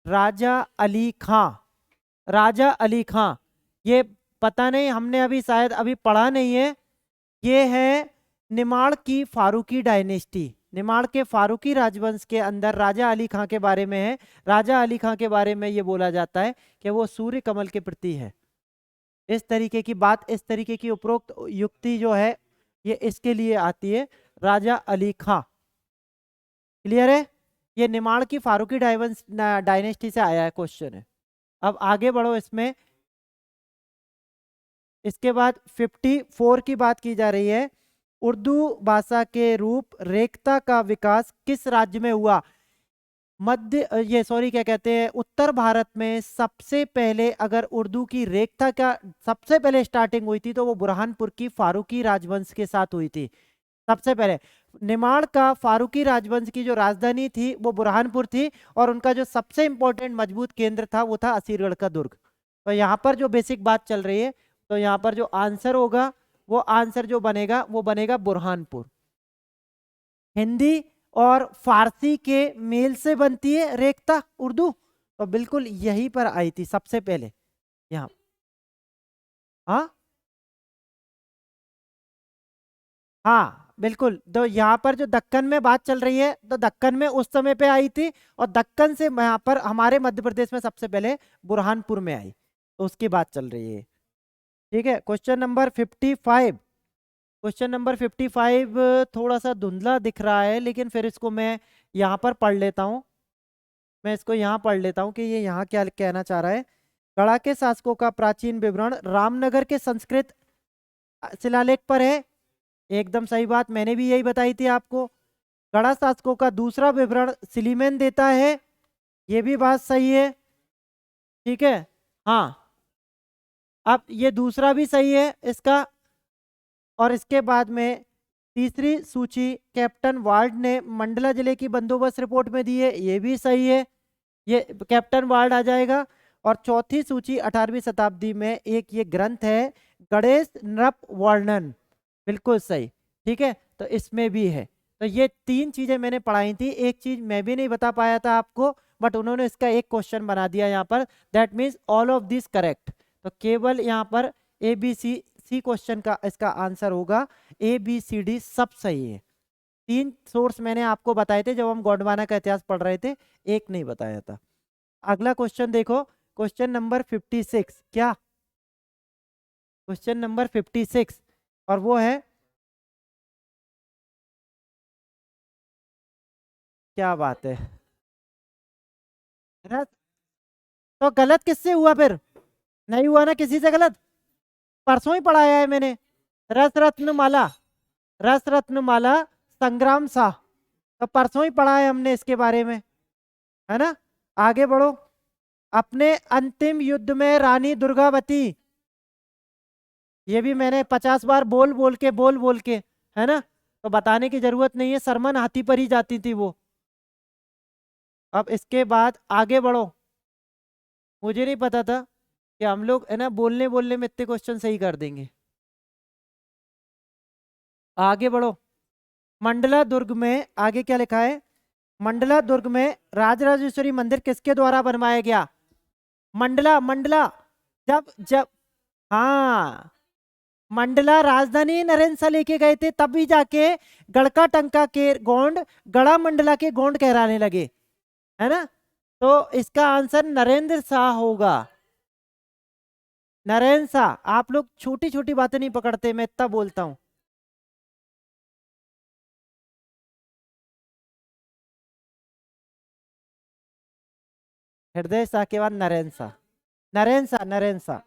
राजा अली खां। राजा अली खां, ये पता नहीं, हमने अभी शायद अभी पढ़ा नहीं है। ये है निमाड़ की फारूकी डायनेस्टी। निमाड़ के फारूकी राजवंश के अंदर राजा अली खां के बारे में है। राजा अली खां के बारे में ये बोला जाता है कि वो सूर्य कमल के प्रति है। इस तरीके की बात, इस तरीके की उपरोक्त युक्ति जो है ये इसके लिए आती है, राजा अली खां। क्लियर है? ये निमाड़ की फारूकी डायनेस्टी से आया है क्वेश्चन है। अब आगे बढ़ो इसमें। इसके बाद 54 की बात की जा रही है, उर्दू भाषा के रूप रेखता का विकास किस राज्य में हुआ? ये सॉरी क्या कहते हैं, उत्तर भारत में सबसे पहले अगर उर्दू की रेखता का सबसे पहले स्टार्टिंग हुई थी तो वो बुरहानपुर की फारूकी राजवंश के साथ हुई थी। सबसे पहले निमाड़ का फारूकी राजवंश की जो राजधानी थी वो बुरहानपुर थी, और उनका जो सबसे इंपॉर्टेंट मजबूत केंद्र था वो था असीरगढ़ का दुर्ग। तो यहाँ पर जो बेसिक बात चल रही है, तो यहाँ पर जो आंसर होगा, वो आंसर जो बनेगा वो बनेगा बुरहानपुर। हिंदी और फारसी के मेल से बनती है रेखता उर्दू, तो बिल्कुल यहीं पर आई थी सबसे पहले यहाँ। हाँ हाँ बिल्कुल, तो यहाँ पर जो दक्कन में बात चल रही है, तो दक्कन में उस समय पे आई थी, और दक्कन से यहाँ पर हमारे मध्य प्रदेश में सबसे पहले बुरहानपुर में आई, तो उसकी बात चल रही है। ठीक है, क्वेश्चन नंबर 55। क्वेश्चन नंबर 55 थोड़ा सा धुंधला दिख रहा है, लेकिन फिर इसको मैं यहाँ पर पढ़ लेता हूँ। मैं इसको यहाँ पढ़ लेता हूँ कि ये यहाँ क्या कहना चाह रहा है। गढ़ा के शासकों का प्राचीन विवरण रामनगर के संस्कृत शिलालेख पर है। एकदम सही बात, मैंने भी यही बताई थी आपको। गढ़ा शासकों का दूसरा विवरण सिलीमेन देता है, ये भी बात सही है। ठीक है, हाँ, अब ये दूसरा भी सही है इसका। और इसके बाद में तीसरी सूची कैप्टन वार्ड ने मंडला जिले की बंदोबस्त रिपोर्ट में दी है, ये भी सही है, ये कैप्टन वार्ड आ जाएगा। और चौथी सूची 18वीं शताब्दी में एक ये ग्रंथ है गणेश नृप वर्णन, बिल्कुल सही। ठीक है, तो इसमें भी है। तो ये तीन चीजें मैंने पढ़ाई थी, एक चीज मैं भी नहीं बता पाया था आपको, बट उन्होंने इसका एक क्वेश्चन बना दिया यहाँ पर, that means all of this correct. तो केवल यहाँ पर ABC क्वेश्चन का इसका आंसर होगा, ABCD सब सही है। तीन सोर्स मैंने आपको बताए थे जब हम गोंडवाना का इतिहास पढ़ रहे थे, एक नहीं बताया था। अगला क्वेश्चन देखो, क्वेश्चन नंबर 56। क्या? क्वेश्चन नंबर 56, और वो है, क्या बात है, रस, तो गलत किससे हुआ फिर? नहीं हुआ ना किसी से गलत, परसों ही पढ़ाया है मैंने। रस रत्न माला, रस रत्न माला संग्राम शाह, तो परसों ही पढ़ा है हमने इसके बारे में, है ना। आगे बढ़ो। अपने अंतिम युद्ध में रानी दुर्गावती, ये भी मैंने 50 बार बोल बोल के, है ना, तो बताने की जरूरत नहीं है, सरमन हाथी पर ही जाती थी वो। अब इसके बाद आगे बढ़ो। मुझे नहीं पता था कि हम लोग है ना बोलने बोलने में इतने क्वेश्चन सही कर देंगे। आगे बढ़ो। मंडला दुर्ग में आगे क्या लिखा है? मंडला दुर्ग में राजराजेश्वरी मंदिर किसके द्वारा बनवाया गया? मंडला, मंडला, जब जब हाँ, मंडला राजधानी नरेंद्र शाह लेके गए थे, तभी जाके गढ़का टंका के गोंड गढ़ा मंडला के गोंड कहलाने लगे, है ना। तो इसका आंसर नरेंद्र शाह होगा, नरेंद्र शाह। आप लोग छोटी छोटी बातें नहीं पकड़ते, मैं इतना बोलता हूं। हृदय शाह के बाद नरेंद्र शाह, नरेंद्र शाह, नरेंद्र शाह।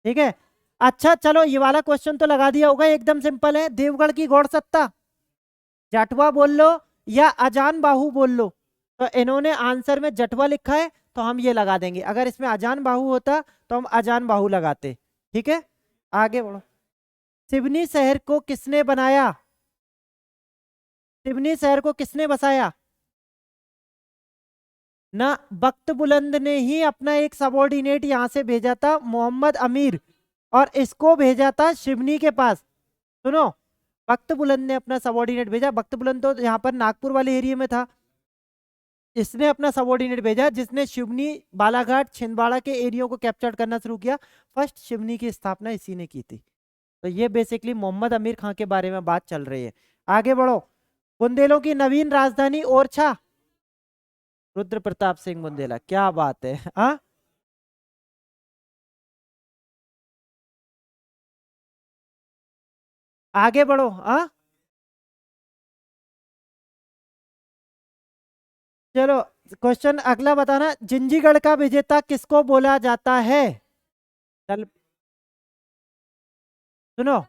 ठीक है, अच्छा चलो, ये वाला क्वेश्चन तो लगा दिया होगा, एकदम सिंपल है। देवगढ़ की गौड़ सत्ता, जटवा बोल लो या अजान बाहु बोल लो, तो इन्होंने आंसर में जटवा लिखा है, तो हम ये लगा देंगे। अगर इसमें अजान बाहु होता तो हम अजान बाहु लगाते। ठीक है, आगे बढ़ो। सिवनी शहर को किसने बनाया? सिवनी शहर को किसने बसाया? ना, बख्त बुलंद ने ही अपना एक सबॉर्डिनेट यहां से भेजा था, मोहम्मद अमीर, और इसको भेजा था शिवनी के पास। सुनो, बख्त बुलंद ने अपना सबॉर्डिनेट भेजा, बख्त बुलंद तो यहाँ पर नागपुर वाले एरिया में था। इसने अपना सबॉर्डिनेट भेजा जिसने शिवनी, बालाघाट, छिंदवाड़ा के एरिया को कैप्चर करना शुरू किया। फर्स्ट शिवनी की स्थापना इसी ने की थी। तो ये बेसिकली मोहम्मद अमीर खां के बारे में बात चल रही है। आगे बढ़ो। बुंदेलों की नवीन राजधानी ओरछा, रुद्र प्रताप सिंह बुंदेला। क्या बात है, हाँ। आगे बढ़ो, हाँ। चलो, क्वेश्चन अगला बताना, जिंजीगढ़ का विजेता किसको बोला जाता है? चल, सुनो,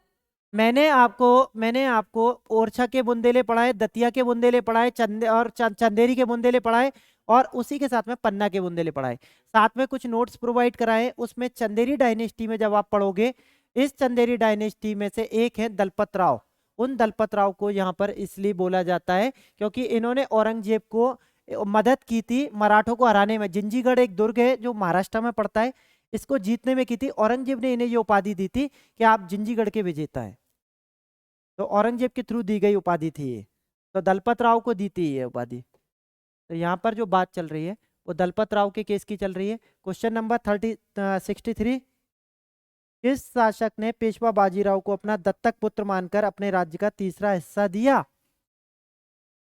मैंने आपको ओरछा के बुंदेले पढ़ाए, दतिया के बुंदेले पढ़ाए, चंदेरी के बुंदेले पढ़ाए, और उसी के साथ में पन्ना के बुंदेले पढ़ाए। साथ में कुछ नोट्स प्रोवाइड कराए। उसमें चंदेरी डायनेस्टी में जब आप पढ़ोगे, इस चंदेरी डायनेस्टी में से एक है दलपत राव। उन दलपत राव को यहाँ पर इसलिए बोला जाता है क्योंकि इन्होंने औरंगजेब को मदद की थी मराठों को हराने में। जिंजीगढ़ एक दुर्ग है जो महाराष्ट्र में पड़ता है, इसको जीतने में की थी। औरंगजेब ने इन्हें ये उपाधि दी थी कि आप जिंजीगढ़ के विजेता हैं। तो औरंगजेब के थ्रू दी गई उपाधि थी ये। तो दलपत राव को दी थी ये उपाधि। तो यहाँ पर जो बात चल रही है वो दलपत राव के केस की चल रही है। क्वेश्चन नंबर 63, किस शासक ने पेशवा बाजीराव को अपना दत्तक पुत्र मानकर अपने राज्य का तीसरा हिस्सा दिया?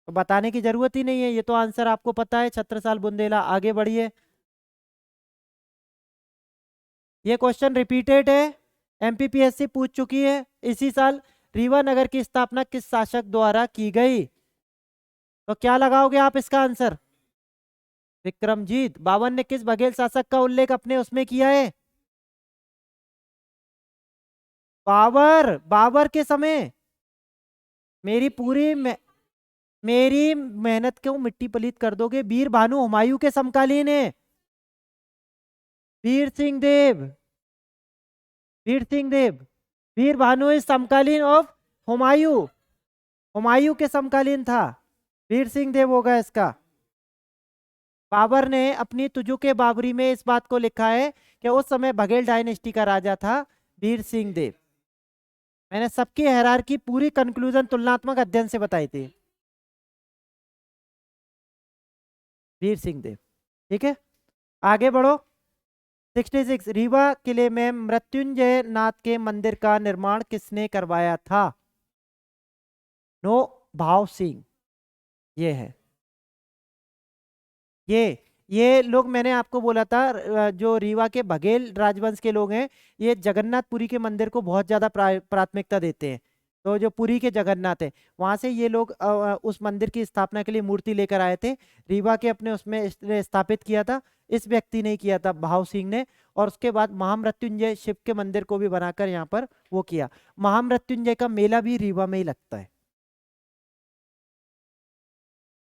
तो बताने की जरूरत ही नहीं है, ये तो आंसर आपको पता है, छत्रसाल बुंदेला। आगे बढ़िए। ये क्वेश्चन रिपीटेड है, एमपीपीएससी पूछ चुकी है इसी साल। रीवा नगर की स्थापना किस शासक द्वारा की गई? तो क्या लगाओगे आप इसका आंसर? विक्रमजीत। बावन ने किस बघेल शासक का उल्लेख अपने उसमें किया है? बाबर। बाबर के समय। मेरी पूरी मे, मेरी मेहनत क्यों मिट्टी पलीत कर दोगे? वीर भानु हुमायूं के समकालीन है। वीर सिंह देव। वीर सिंह देव। वीर भानु इस समकालीन ऑफ हुमायूं। हुमायूं के समकालीन था। वीर सिंह देव होगा इसका। बाबर ने अपनी तुजुके बाबरी में इस बात को लिखा है कि उस समय बघेल डायनेस्टी का राजा था वीर सिंह देव। मैंने सबकी हायरार्की पूरी कंक्लूजन तुलनात्मक अध्ययन से बताई थी। वीर सिंह देव। ठीक है, आगे बढ़ो। 66, रीवा किले में मृत्युंजय नाथ के मंदिर का निर्माण किसने करवाया था? नो, भाव सिंह। ये है। ये लोग मैंने आपको बोला था, जो रीवा के बघेल राजवंश के लोग हैं, ये जगन्नाथपुरी के मंदिर को बहुत ज्यादा प्राथमिकता देते हैं। तो जो पुरी के जगन्नाथ है, वहां से ये लोग उस मंदिर की स्थापना के लिए मूर्ति लेकर आए थे। रीवा के अपने उसमें इसने स्थापित किया था, इस व्यक्ति ने किया था, भाव सिंह ने। और उसके बाद महामृत्युंजय शिव के मंदिर को भी बनाकर यहाँ पर वो किया। महामृत्युंजय का मेला भी रीवा में ही लगता है।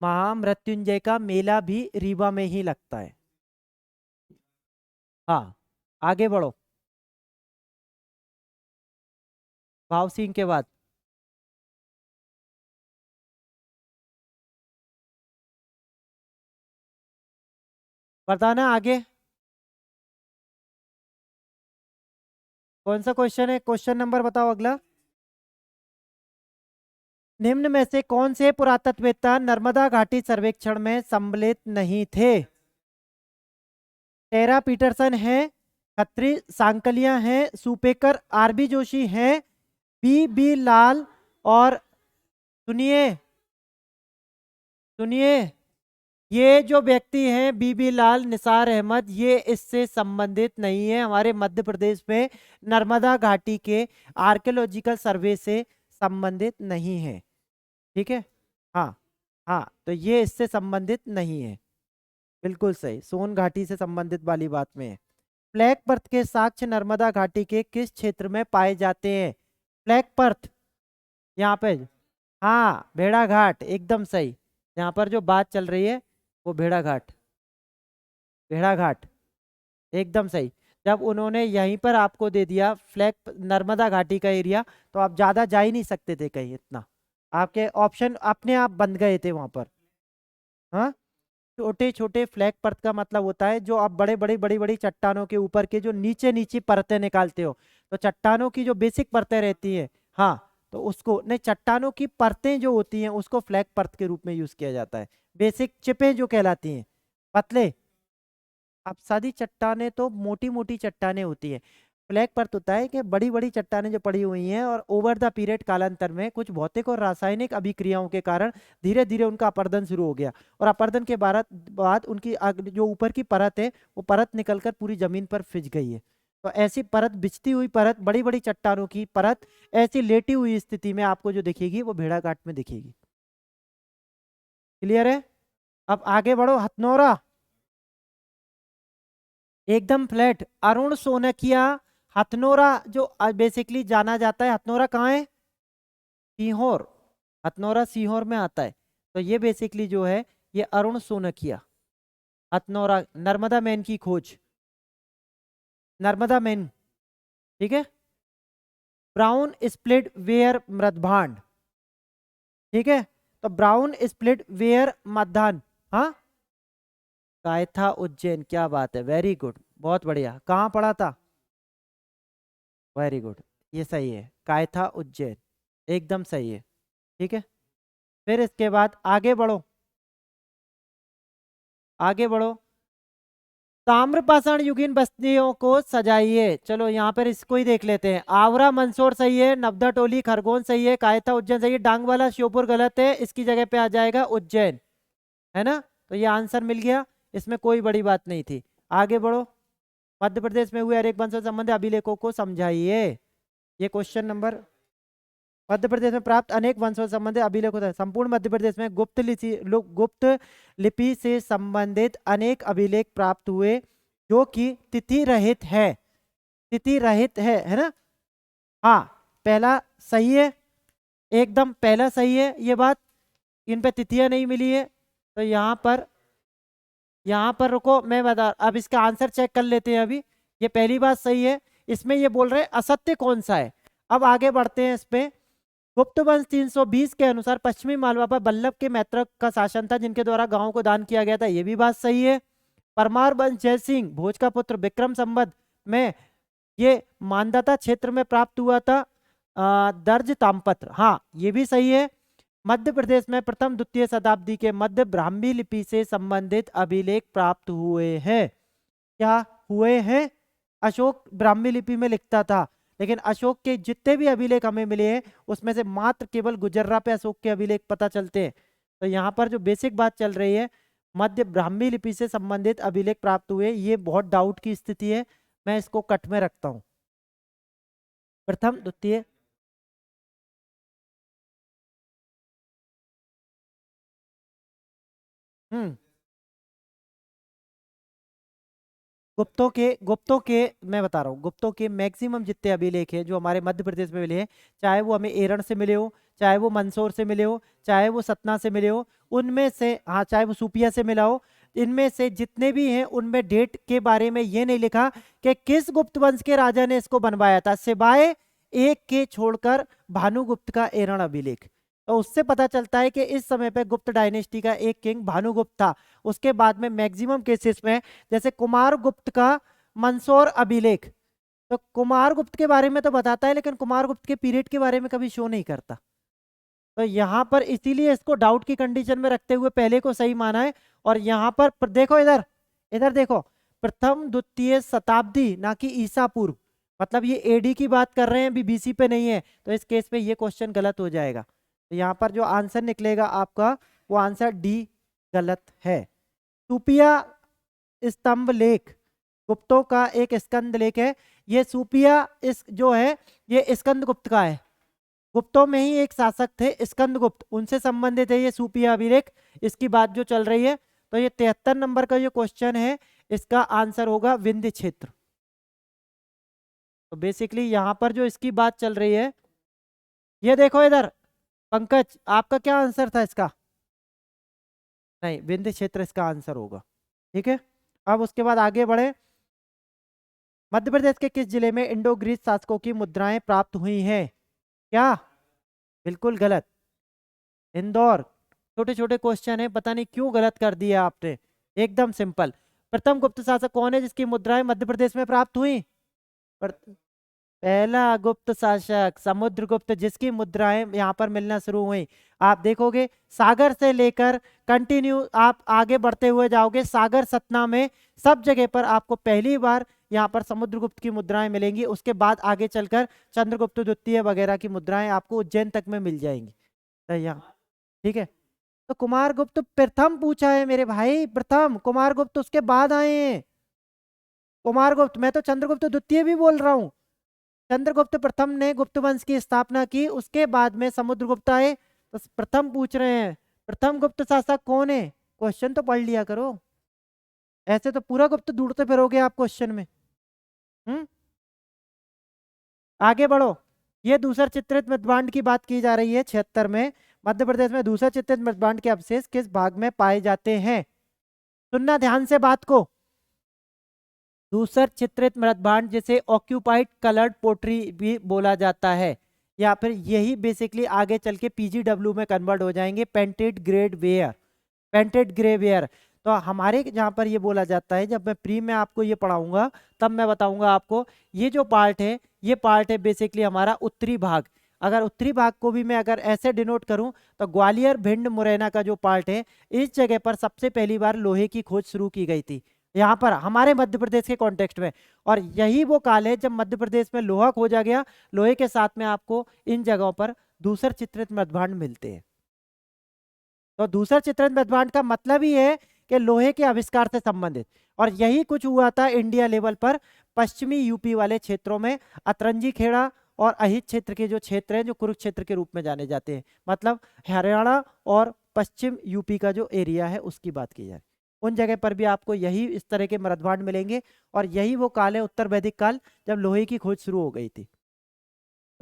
महामृत्युंजय का मेला भी रीवा में ही लगता है। हाँ, आगे बढ़ो। भाव सिंह के बाद बताना आगे। कौन सा क्वेश्चन है? क्वेश्चन नंबर बताओ अगला। निम्न में से कौन से पुरातत्ववेत्ता नर्मदा घाटी सर्वेक्षण में सम्मिलित नहीं थे? टेरा पीटरसन है, खत्री सांकलिया है, सुपेकर, आरबी जोशी है, बी बी लाल, और सुनिए, सुनिए, ये जो व्यक्ति हैं बीबी लाल, निसार अहमद, ये इससे संबंधित नहीं है। हमारे मध्य प्रदेश में नर्मदा घाटी के आर्कियोलॉजिकल सर्वे से संबंधित नहीं है। ठीक है, हाँ। हाँ, तो ये इससे संबंधित नहीं है। बिल्कुल सही, सोन घाटी से संबंधित वाली बात में है। फ्लैग पर्थ के साक्ष्य नर्मदा घाटी के किस क्षेत्र में पाए जाते हैं? फ्लैग पर्थ, यहाँ पे, हाँ, भेड़ा घाट, एकदम सही। यहाँ पर जो बात चल रही है वो भेड़ा घाट, भेड़ा घाट, एकदम सही। जब उन्होंने यहीं पर आपको दे दिया फ्लैग नर्मदा घाटी का एरिया, तो आप ज्यादा जा ही नहीं सकते थे कहीं इतना। आपके ऑप्शन अपने आप बंद गए थे वहां पर। हाँ, छोटे छोटे फ्लैग परत का मतलब होता है जो आप बड़ी बड़ी चट्टानों के ऊपर के जो नीचे नीचे परतें निकालते हो। तो चट्टानों की जो बेसिक परतें रहती है, हाँ, तो उसको नहीं, चट्टानों की परतें जो होती हैं उसको फ्लैग परत के रूप में यूज किया जाता है। बेसिक चिपें जो कहलाती हैं, पतले, अब सादी चट्टाने तो मोटी मोटी चट्टाने होती है। फ्लैग परत होता है कि बड़ी बड़ी चट्टानें जो पड़ी हुई हैं और ओवर द पीरियड कालांतर में कुछ भौतिक और रासायनिक अभिक्रियाओं के कारण धीरे धीरे उनका अपरदन शुरू हो गया, और अपरदन के बाद उनकी जो ऊपर की परत है वो परत निकलकर पूरी जमीन पर फिज गई है। तो ऐसी परत, बिछती हुई परत, बड़ी बड़ी चट्टानों की परत ऐसी लेटी हुई स्थिति में आपको जो दिखेगी वो भेड़ाघाट में दिखेगी। क्लियर है? अब आगे बढ़ो। हथनोरा एकदम फ्लैट, अरुण सोनकिया, हथनोरा जो बेसिकली जाना जाता है, हथनोरा कहाँ है? सीहोर, हथनोरा सीहोर में आता है। तो ये बेसिकली जो है ये अरुण सोनकिया, हथनोरा, नर्मदा मैन की खोज, नर्मदा मैन, ठीक है। ब्राउन स्प्लिट वेयर मृदभांड, ठीक है। तो ब्राउन स्प्लिट वेयर मध्यान्ह, हाँ, कायथा उज्जैन, क्या बात है, वेरी गुड, बहुत बढ़िया। कहाँ पढ़ा था? वेरी गुड, ये सही है, कायथा उज्जैन, एकदम सही है, ठीक है। फिर इसके बाद आगे बढ़ो, आगे बढ़ो। ताम्रपाषाण युगीन बस्तियों को सजाइए, चलो यहाँ पर इसको ही देख लेते हैं। आवरा मंदसौर सही है, नवदा टोली खरगोन सही है, कायथा उज्जैन सही है, डांगवाला श्योपुर गलत है, इसकी जगह पे आ जाएगा उज्जैन, है ना। तो ये आंसर मिल गया, इसमें कोई बड़ी बात नहीं थी। आगे बढ़ो। मध्य प्रदेश में हुए हर एक वंश से संबंधित अभिलेखों को समझाइए, ये क्वेश्चन नंबर। मध्य प्रदेश में प्राप्त अनेक वंशों से संबंधित अभिलेख होता है। संपूर्ण मध्य प्रदेश में गुप्त लिपि से संबंधित अनेक अभिलेख प्राप्त हुए जो कि तिथि रहित है, तिथि रहित है ना। हाँ, पहला सही है, एकदम पहला सही है ये बात, इन पे तिथियां नहीं मिली है। तो यहाँ पर रुको, मैं बता, अब इसका आंसर चेक कर लेते हैं अभी। ये पहली बात सही है, इसमें ये बोल रहे हैं असत्य कौन सा है। अब आगे बढ़ते हैं इस पे। गुप्त वंश 320 के अनुसार पश्चिमी मालवा पर बल्लभ के मैत्रक का शासन था जिनके द्वारा गांवों को दान किया गया था, ये भी बात सही है। परमार वंश जय सिंह भोज का पुत्र विक्रम संवत में ये मानदाता क्षेत्र में प्राप्त हुआ था दर्ज तामपत्र, हाँ ये भी सही है। मध्य प्रदेश में प्रथम द्वितीय शताब्दी के मध्य ब्राह्मी लिपि से संबंधित अभिलेख प्राप्त हुए हैं, क्या हुए हैं? अशोक ब्राह्मी लिपि में लिखता था, लेकिन अशोक के जितने भी अभिलेख हमें मिले हैं उसमें से मात्र केवल गुजर्रा पे अशोक के अभिलेख पता चलते हैं। तो यहाँ पर जो बेसिक बात चल रही है, मध्य ब्राह्मी लिपि से संबंधित अभिलेख प्राप्त हुए, ये बहुत डाउट की स्थिति है, मैं इसको कट में रखता हूँ। प्रथम द्वितीय, हम्म, गुप्तों के मैं बता रहा हूँ, गुप्तों के मैक्सिमम जितने अभिलेख हैं जो हमारे मध्य प्रदेश में मिले हैं, चाहे वो हमें एरण से मिले हो, चाहे वो मंदसौर से मिले हो, चाहे वो सतना से मिले हो, उनमें से, हाँ, चाहे वो सूपिया से मिला हो, इनमें से जितने भी हैं उनमें डेट के बारे में ये नहीं लिखा कि किस गुप्त वंश के राजा ने इसको बनवाया था, सिवाय एक के छोड़कर भानुगुप्त का एरण अभिलेख। तो उससे पता चलता है कि इस समय पे गुप्त डायनेस्टी का एक किंग भानुगुप्त था। उसके बाद में मैक्सिमम केसेस में, जैसे कुमार गुप्त का मंदसौर अभिलेख, तो कुमार गुप्त के बारे में तो बताता है लेकिन कुमार गुप्त के पीरियड के बारे में कभी शो नहीं करता। तो यहाँ पर इसीलिए इसको डाउट की कंडीशन में रखते हुए पहले को सही माना है। और यहाँ पर देखो, इधर इधर देखो, प्रथम द्वितीय शताब्दी ना कि ईसा पूर्व, मतलब ये एडी की बात कर रहे हैं, अभी बीसी पे नहीं है, तो इस केस में ये क्वेश्चन गलत हो जाएगा। तो यहाँ पर जो आंसर निकलेगा आपका, वो आंसर डी गलत है। सुपिया स्तंभ लेख गुप्तों का एक स्कंद लेख है। ये सुपिया इस जो है ये स्कंद गुप्त का है। गुप्तों में ही एक शासक थे स्कंद गुप्त, उनसे संबंधित है ये सुपिया अभिलेख, इसकी बात जो चल रही है। तो ये 73 नंबर का जो क्वेश्चन है इसका आंसर होगा विंध्य क्षेत्र। तो बेसिकली यहाँ पर जो इसकी बात चल रही है, ये देखो इधर, पंकज आपका क्या आंसर था इसका? नहीं, विंध्य क्षेत्र इसका आंसर होगा, ठीक है। अब उसके बाद आगे बढ़े। मध्य प्रदेश के किस जिले में इंडो ग्रीस शासकों की मुद्राएं प्राप्त हुई हैं? क्या? बिल्कुल गलत, इंदौर। छोटे छोटे क्वेश्चन है, पता नहीं क्यों गलत कर दिया आपने। एकदम सिंपल। प्रथम गुप्त शासक कौन है जिसकी मुद्राएं मध्य प्रदेश में प्राप्त हुई? पहला गुप्त शासक समुद्रगुप्त, जिसकी मुद्राएं यहाँ पर मिलना शुरू हुई। आप देखोगे सागर से लेकर कंटिन्यू आप आगे बढ़ते हुए जाओगे, सागर सतना में सब जगह पर आपको पहली बार यहाँ पर समुद्रगुप्त की मुद्राएं मिलेंगी। उसके बाद आगे चलकर चंद्रगुप्त द्वितीय वगैरह की मुद्राएं आपको उज्जैन तक में मिल जाएंगी। तो यहाँ ठीक है। तो कुमारगुप्त प्रथम पूछा है मेरे भाई, प्रथम। कुमारगुप्त उसके बाद आए हैं। कुमारगुप्त, मैं तो चंद्रगुप्त द्वितीय भी बोल रहा हूँ। चंद्रगुप्त प्रथम ने गुप्त वंश की स्थापना की, उसके बाद में समुद्रगुप्त आए। तो प्रथम पूछ रहे हैं प्रथम गुप्त शासक कौन है। क्वेश्चन तो पढ़ लिया करो, ऐसे तो पूरा गुप्त ढूंढते फिरोगे आप क्वेश्चन में। हम्म आगे बढ़ो। ये दूसरा चित्रित मृदभांड की बात की जा रही है 76 में। मध्य प्रदेश में दूसरा चित्रित मृदभांड के अवशेष किस भाग में पाए जाते हैं? सुनना ध्यान से बात को। दूसर चित्रित मृदभांड जिसे ऑक्यूपाइड कलर्ड पोट्री भी बोला जाता है, या फिर यही बेसिकली आगे चल के पीजीडब्ल्यू में कन्वर्ट हो जाएंगे, painted grey ware, painted grey ware. तो हमारे जहाँ पर ये बोला जाता है, जब मैं प्री में आपको ये पढ़ाऊंगा तब मैं बताऊंगा आपको। ये जो पार्ट है, ये पार्ट है बेसिकली हमारा उत्तरी भाग। अगर उत्तरी भाग को भी मैं अगर ऐसे डिनोट करूं तो ग्वालियर भिंड मुरैना का जो पार्ट है, इस जगह पर सबसे पहली बार लोहे की खोज शुरू की गई थी, यहाँ पर हमारे मध्य प्रदेश के कॉन्टेक्स्ट में। और यही वो काल है जब मध्य प्रदेश में लोहा खोजा गया। लोहे के साथ में आपको इन जगहों पर दूसर चित्रित मृदभांड मिलते हैं। तो दूसरा चित्रित मृदभांड का मतलब ही है कि लोहे के आविष्कार से संबंधित। और यही कुछ हुआ था इंडिया लेवल पर, पश्चिमी यूपी वाले क्षेत्रों में, अतरंजी खेड़ा और अहित क्षेत्र के जो क्षेत्र हैं, जो कुरुक्षेत्र के रूप में जाने जाते हैं, मतलब हरियाणा और पश्चिम यूपी का जो एरिया है उसकी बात की जाए, उन जगह पर भी आपको यही इस तरह के मृदभांड मिलेंगे। और यही वो काल है, उत्तर वैदिक काल, जब लोहे की खोज शुरू हो गई थी।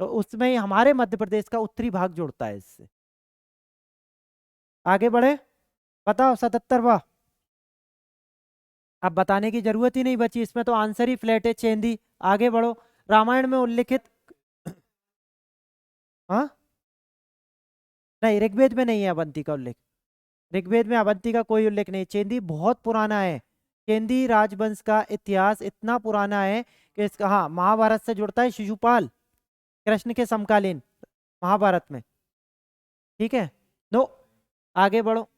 तो उसमें ही हमारे मध्य प्रदेश का उत्तरी भाग जुड़ता है इससे। आगे बढ़े, बताओ 77वां। अब बताने की जरूरत ही नहीं बची, इसमें तो आंसर ही फ्लैट है, चेंदी। आगे बढ़ो। रामायण में उल्लिखित, हाँ नहीं, ऋग्वेद में नहीं है अवंती का उल्लेख। ऋग्वेद में अवंती का कोई उल्लेख नहीं। चेंदी बहुत पुराना है। चेंदी राजवंश का इतिहास इतना पुराना है कि इसका, हाँ, महाभारत से जुड़ता है। शिशुपाल कृष्ण के समकालीन महाभारत में। ठीक है। नो, आगे बढ़ो,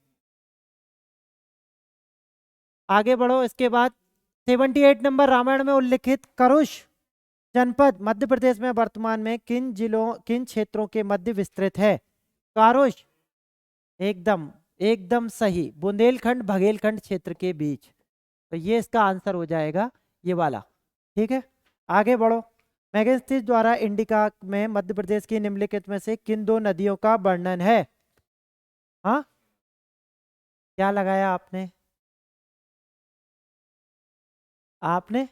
आगे बढ़ो। इसके बाद 78 नंबर, रामायण में उल्लिखित करुष जनपद मध्य प्रदेश में वर्तमान में किन जिलों, किन क्षेत्रों के मध्य विस्तृत है? कारुष, एकदम एकदम सही, बुंदेलखंड बघेलखंड क्षेत्र के बीच। तो ये इसका आंसर हो जाएगा, ये वाला। ठीक है, आगे बढ़ो। मैगेस्टिस द्वारा इंडिका में मध्य प्रदेश की निम्नलिखित में से किन दो नदियों का वर्णन है? हाँ, क्या लगाया आपने? आपने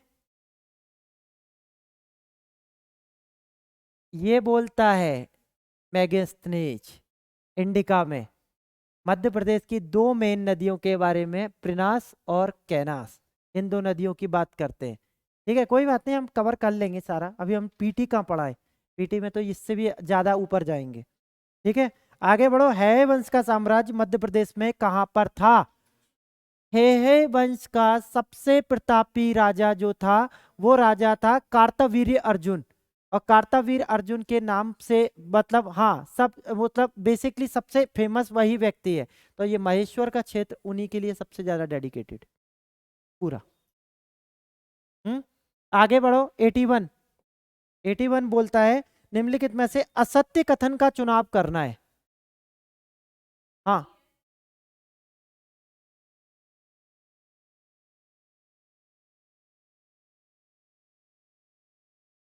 ये बोलता है मैगेस्टिस इंडिका में मध्य प्रदेश की दो मेन नदियों के बारे में, प्रिनास और कैनास, इन दो नदियों की बात करते हैं। ठीक है, कोई बात नहीं, हम कवर कर लेंगे सारा। अभी हम पीटी कहाँ पढ़ाए, पीटी में तो इससे भी ज्यादा ऊपर जाएंगे। ठीक है, आगे बढ़ो। है वंश का साम्राज्य मध्य प्रदेश में कहाँ पर था? हे वंश का सबसे प्रतापी राजा जो था, वो राजा था कार्तवीर्य अर्जुन। और कार्तवीर अर्जुन के नाम से मतलब, हाँ, सब मतलब बेसिकली सबसे फेमस वही व्यक्ति है। तो ये महेश्वर का क्षेत्र उन्हीं के लिए सबसे ज्यादा डेडिकेटेड पूरा। आगे बढ़ो। 81, 81 बोलता है निम्नलिखित में से असत्य कथन का चुनाव करना है। हाँ,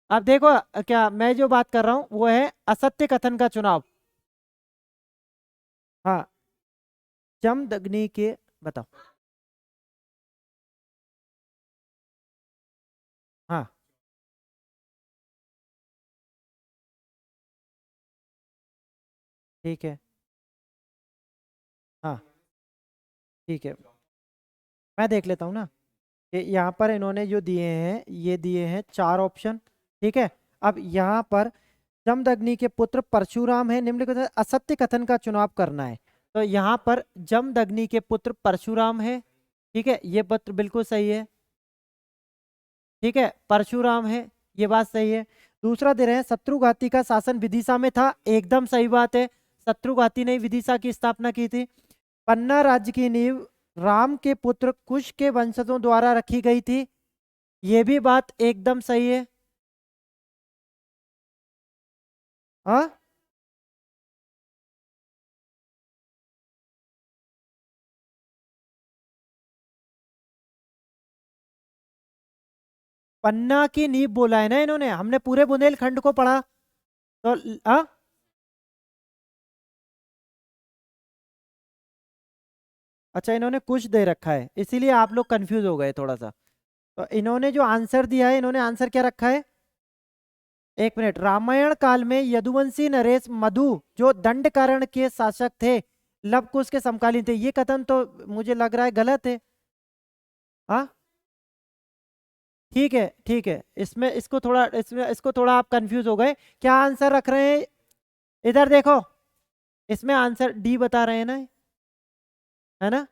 अब देखो, क्या मैं जो बात कर रहा हूं वो है असत्य कथन का चुनाव। हाँ, जमदग्नि के, बताओ। हाँ, ठीक है। हाँ, ठीक है, मैं देख लेता हूँ ना कि यहाँ पर इन्होंने जो दिए हैं, ये दिए हैं 4 ऑप्शन। ठीक है, अब यहाँ पर जमदग्नि के पुत्र परशुराम है, निम्नलिखित में असत्य कथन का चुनाव करना है। तो यहाँ पर जमदग्नि के पुत्र परशुराम है, ठीक है, ये पुत्र बिल्कुल सही है, ठीक है, परशुराम है, ये बात सही है। दूसरा दे रहे हैं शत्रुघाती का शासन विदिशा में था, एकदम सही बात है, शत्रुघाती ने विदिशा की स्थापना की थी। पन्ना राज्य की नींव राम के पुत्र कुश के वंशजों द्वारा रखी गई थी, ये भी बात एकदम सही है। हाँ, पन्ना की नींव बोला है ना इन्होंने, हमने पूरे बुंदेलखंड को पढ़ा तो हाँ, अच्छा इन्होंने कुछ दे रखा है इसीलिए आप लोग कंफ्यूज हो गए थोड़ा सा। तो इन्होंने जो आंसर दिया है, इन्होंने आंसर क्या रखा है, एक मिनट, रामायण काल में यदुवंशी नरेश मधु जो दंडकारण्य के शासक थे, लव कुश के समकालीन थे, ये कथन तो मुझे लग रहा है गलत है। हाँ, ठीक है ठीक है, इसमें इसको थोड़ा आप कंफ्यूज हो गए, क्या आंसर रख रहे हैं, इधर देखो, इसमें आंसर डी बता रहे हैं ना, है ना।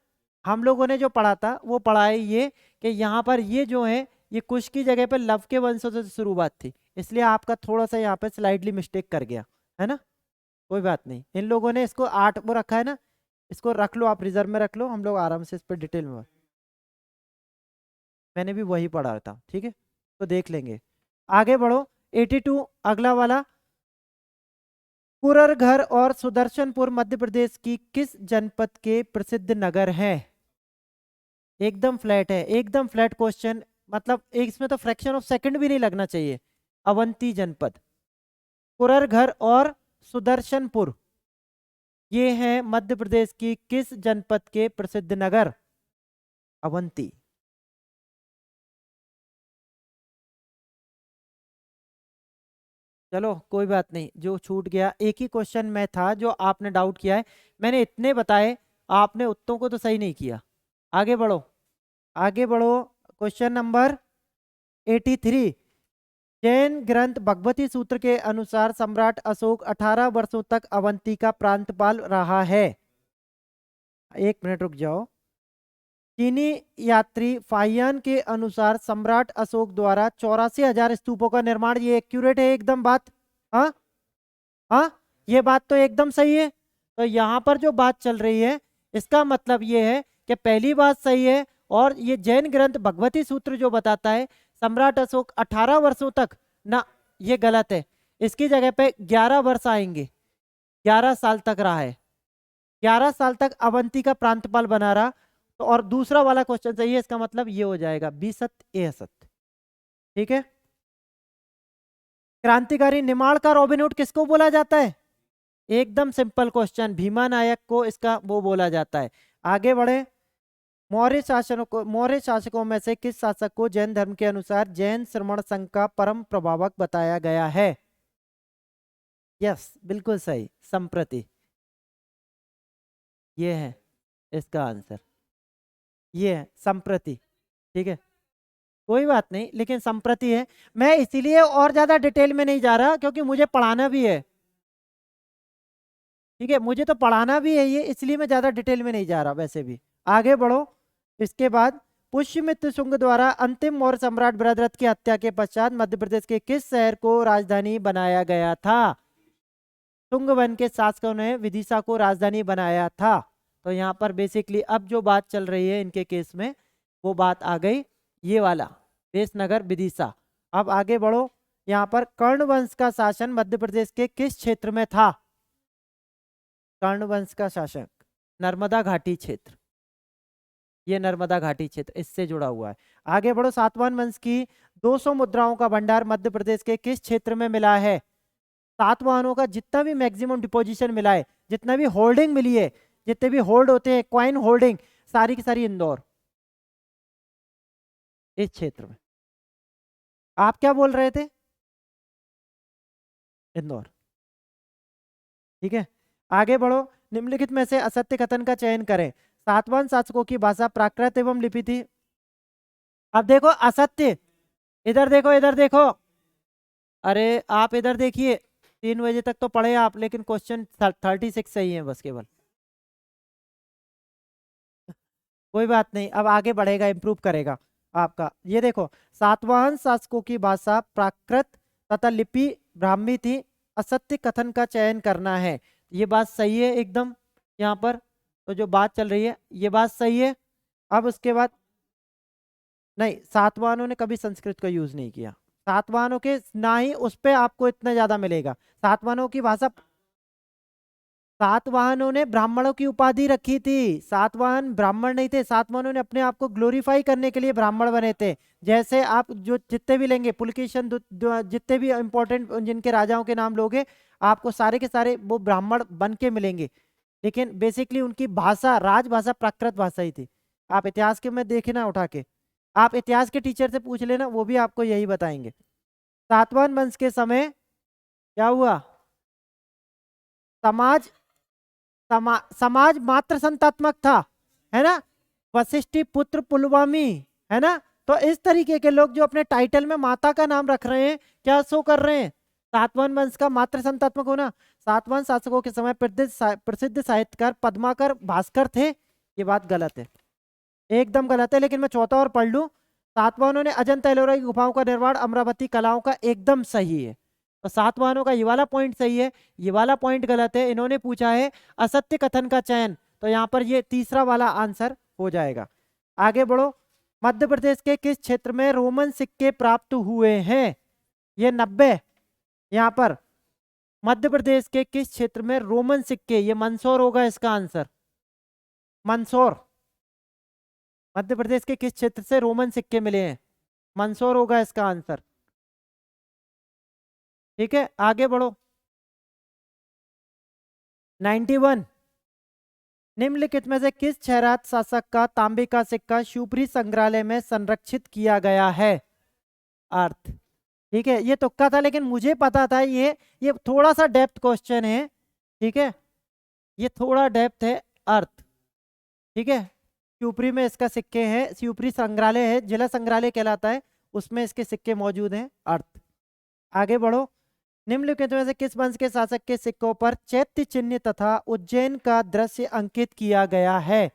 हम लोगों ने जो पढ़ा था वो पढ़ा है ये कि यहाँ पर ये जो है ये कुश की जगह पर लव के वंशों से शुरुआत थी, इसलिए आपका थोड़ा सा यहाँ पे स्लाइडली मिस्टेक कर गया, है ना, कोई बात नहीं। इन लोगों ने इसको 8 वो रखा है ना, इसको रख लो, आप रिजर्व में रख लो, हम लोग आराम से इस पर डिटेल में, मैंने भी वही पढ़ा था, ठीक है, तो देख लेंगे। आगे बढ़ो, 82 अगला वाला, कुररघर और सुदर्शनपुर मध्य प्रदेश की किस जनपद के प्रसिद्ध नगर हैं, एकदम फ्लैट है, एकदम फ्लैट क्वेश्चन, मतलब एक इसमें तो फ्रैक्शन ऑफ सेकंड भी नहीं लगना चाहिए। अवंती जनपद, कुररघर और सुदर्शनपुर, ये हैं मध्य प्रदेश की किस जनपद के प्रसिद्ध नगर, अवंती। चलो कोई बात नहीं, जो छूट गया, एक ही क्वेश्चन में था जो आपने डाउट किया है, मैंने इतने बताए, आपने उत्तरों को तो सही नहीं किया। आगे बढ़ो, आगे बढ़ो, क्वेश्चन नंबर 83, जैन ग्रंथ भगवती सूत्र के अनुसार सम्राट अशोक 18 वर्षों तक अवंती का प्रांतपाल रहा है। एक मिनट रुक जाओ, चीनी यात्री फाहियान के अनुसार सम्राट अशोक द्वारा 84,000 स्तूपों का निर्माण, ये एक्यूरेट है एकदम बात, हाँ हाँ, ये बात तो एकदम सही है। तो यहाँ पर जो बात चल रही है इसका मतलब ये है कि पहली बात सही है, और ये जैन ग्रंथ भगवती सूत्र जो बताता है सम्राट अशोक 18 वर्षों तक ना, ये गलत है, इसकी जगह पे 11 वर्ष आएंगे, 11 साल तक रहा है, 11 साल तक अवंती का प्रांतपाल बना रहा। तो और दूसरा वाला क्वेश्चन सही है, इसका मतलब ये हो जाएगा बी सत्य ए असत्य, ठीक है। क्रांतिकारी निमाड़ का रॉबिनहुड किसको बोला जाता है, एकदम सिंपल क्वेश्चन, भीमा नायक को इसका वो बोला जाता है। आगे बढ़े, मौर्य शासकों में से किस शासक को जैन धर्म के अनुसार जैन श्रमण संघ का परम प्रभावक बताया गया है, यस बिल्कुल सही, संप्रति, ये है इसका आंसर, ये है संप्रति, ठीक है, कोई बात नहीं, लेकिन संप्रति है। मैं इसीलिए और ज्यादा डिटेल में नहीं जा रहा क्योंकि मुझे पढ़ाना भी है, ठीक है, मुझे तो पढ़ाना भी है ये, इसलिए मैं ज्यादा डिटेल में नहीं जा रहा वैसे भी। आगे बढ़ो, इसके बाद पुष्यमित्र शुंग द्वारा अंतिम मौर्य सम्राट बृहद्रथ की हत्या के पश्चात मध्य प्रदेश के किस शहर को राजधानी बनाया गया था, शुंग वंश के शासकों ने विदिशा को राजधानी बनाया था। तो यहाँ पर बेसिकली अब जो बात चल रही है इनके केस में वो बात आ गई, ये वाला वेशनगर विदिशा। अब आगे बढ़ो, यहाँ पर कर्ण वंश का शासन मध्य प्रदेश के किस क्षेत्र में था, कर्ण वंश का शासक, नर्मदा घाटी क्षेत्र, ये नर्मदा घाटी क्षेत्र इससे जुड़ा हुआ है। आगे बढ़ो, सातवाहन वंश की 200 मुद्राओं का भंडार मध्य प्रदेश के किस क्षेत्र में मिला है, सातवाहनों का जितना भी मैक्सिमम डिपोजिशन मिला है, जितना भी होल्डिंग मिली है, जितने भी होल्ड होते हैं क्वाइन होल्डिंग, सारी की सारी इंदौर, इस क्षेत्र में। आप क्या बोल रहे थे, इंदौर, ठीक है। आगे बढ़ो, निम्नलिखित में से असत्य कथन का चयन करें, सातवाहन शासकों की भाषा प्राकृत एवं लिपि थी। अब देखो असत्य, इधर देखो इधर देखो, अरे आप इधर देखिए, 3 बजे तक तो पढ़े आप, लेकिन क्वेश्चन 36 सही है बस केवल, कोई बात नहीं, अब आगे बढ़ेगा, इंप्रूव करेगा आपका। ये देखो, सातवाहन शासकों की भाषा प्राकृत तथा लिपि ब्राह्मी थी, असत्य कथन का चयन करना है। ये बात सही है एकदम। यहाँ पर तो जो बात चल रही है ये बात सही है। अब उसके बाद नहीं, सातवाहनों ने कभी संस्कृत का यूज नहीं किया। सातवाहनों के ना ही उस पे आपको इतना ज्यादा मिलेगा। सातवाहनों की भाषा, सातवाहनों ने ब्राह्मणों की उपाधि रखी थी। सातवाहन ब्राह्मण नहीं थे, सातवाहनों ने अपने आप को ग्लोरीफाई करने के लिए ब्राह्मण बने थे। जैसे आप जो जितने भी लेंगे पुलकेशन, जितने भी इंपॉर्टेंट जिनके राजाओं के नाम लोगे, आपको सारे के सारे वो ब्राह्मण बन के मिलेंगे। लेकिन बेसिकली उनकी भाषा राजभाषा प्राकृत भाषा ही थी। आप इतिहास के में देखे ना उठा के, आप इतिहास के टीचर से पूछ लेना, वो भी आपको यही बताएंगे। सातवाहन वंश के समय क्या हुआ? समाज समाज मात्र संतात्मक था, है ना। वशिष्ठी पुत्र पुलवामी, है ना। तो इस तरीके के लोग जो अपने टाइटल में माता का नाम रख रहे हैं, क्या शो कर रहे हैं? सातवाहन वंश का मात्र संतात्मक होना। सातवाहन शासकों के समय प्रसिद्ध साहित्यकार पद्माकर भास्कर थे, ये बात गलत है, एकदम गलत है। लेकिन मैं चौथा और पढ़ लूं। सातवाहनों ने अजंता एलोरा की गुफाओं का निर्माण अमरावती कलाओं का, एकदम सही है। तो सातवाहनों का ये वाला पॉइंट सही है, ये वाला पॉइंट गलत है। इन्होंने पूछा है असत्य कथन का चयन, तो यहाँ पर ये तीसरा वाला आंसर हो जाएगा। आगे बढ़ो। मध्य प्रदेश के किस क्षेत्र में रोमन सिक्के प्राप्त हुए हैं? ये 90। यहाँ पर मध्य प्रदेश के किस क्षेत्र में रोमन सिक्के, ये मंदसौर होगा इसका आंसर, मंदसौर। मध्य प्रदेश के किस क्षेत्र से रोमन सिक्के मिले हैं? मंदसौर होगा इसका आंसर। ठीक है, आगे बढ़ो। 91। निम्नलिखित में से किस क्षैरात शासक का तांबे का सिक्का शिवपुरी संग्रहालय में संरक्षित किया गया है? अर्थ। ठीक है, ये तुक्का था लेकिन मुझे पता था ये थोड़ा सा डेप्थ क्वेश्चन है। ठीक है, ये थोड़ा डेप्थ है। अर्थ। ठीक है, शिवपुरी में इसका सिक्के हैं, शिवपुरी संग्रहालय है, जिला संग्रहालय कहलाता है, उसमें इसके सिक्के मौजूद हैं। अर्थ। आगे बढ़ो। निम्नलिखित में से किस वंश के शासक के सिक्कों पर चैत्य चिन्ह तथा उज्जैन का दृश्य अंकित किया गया है?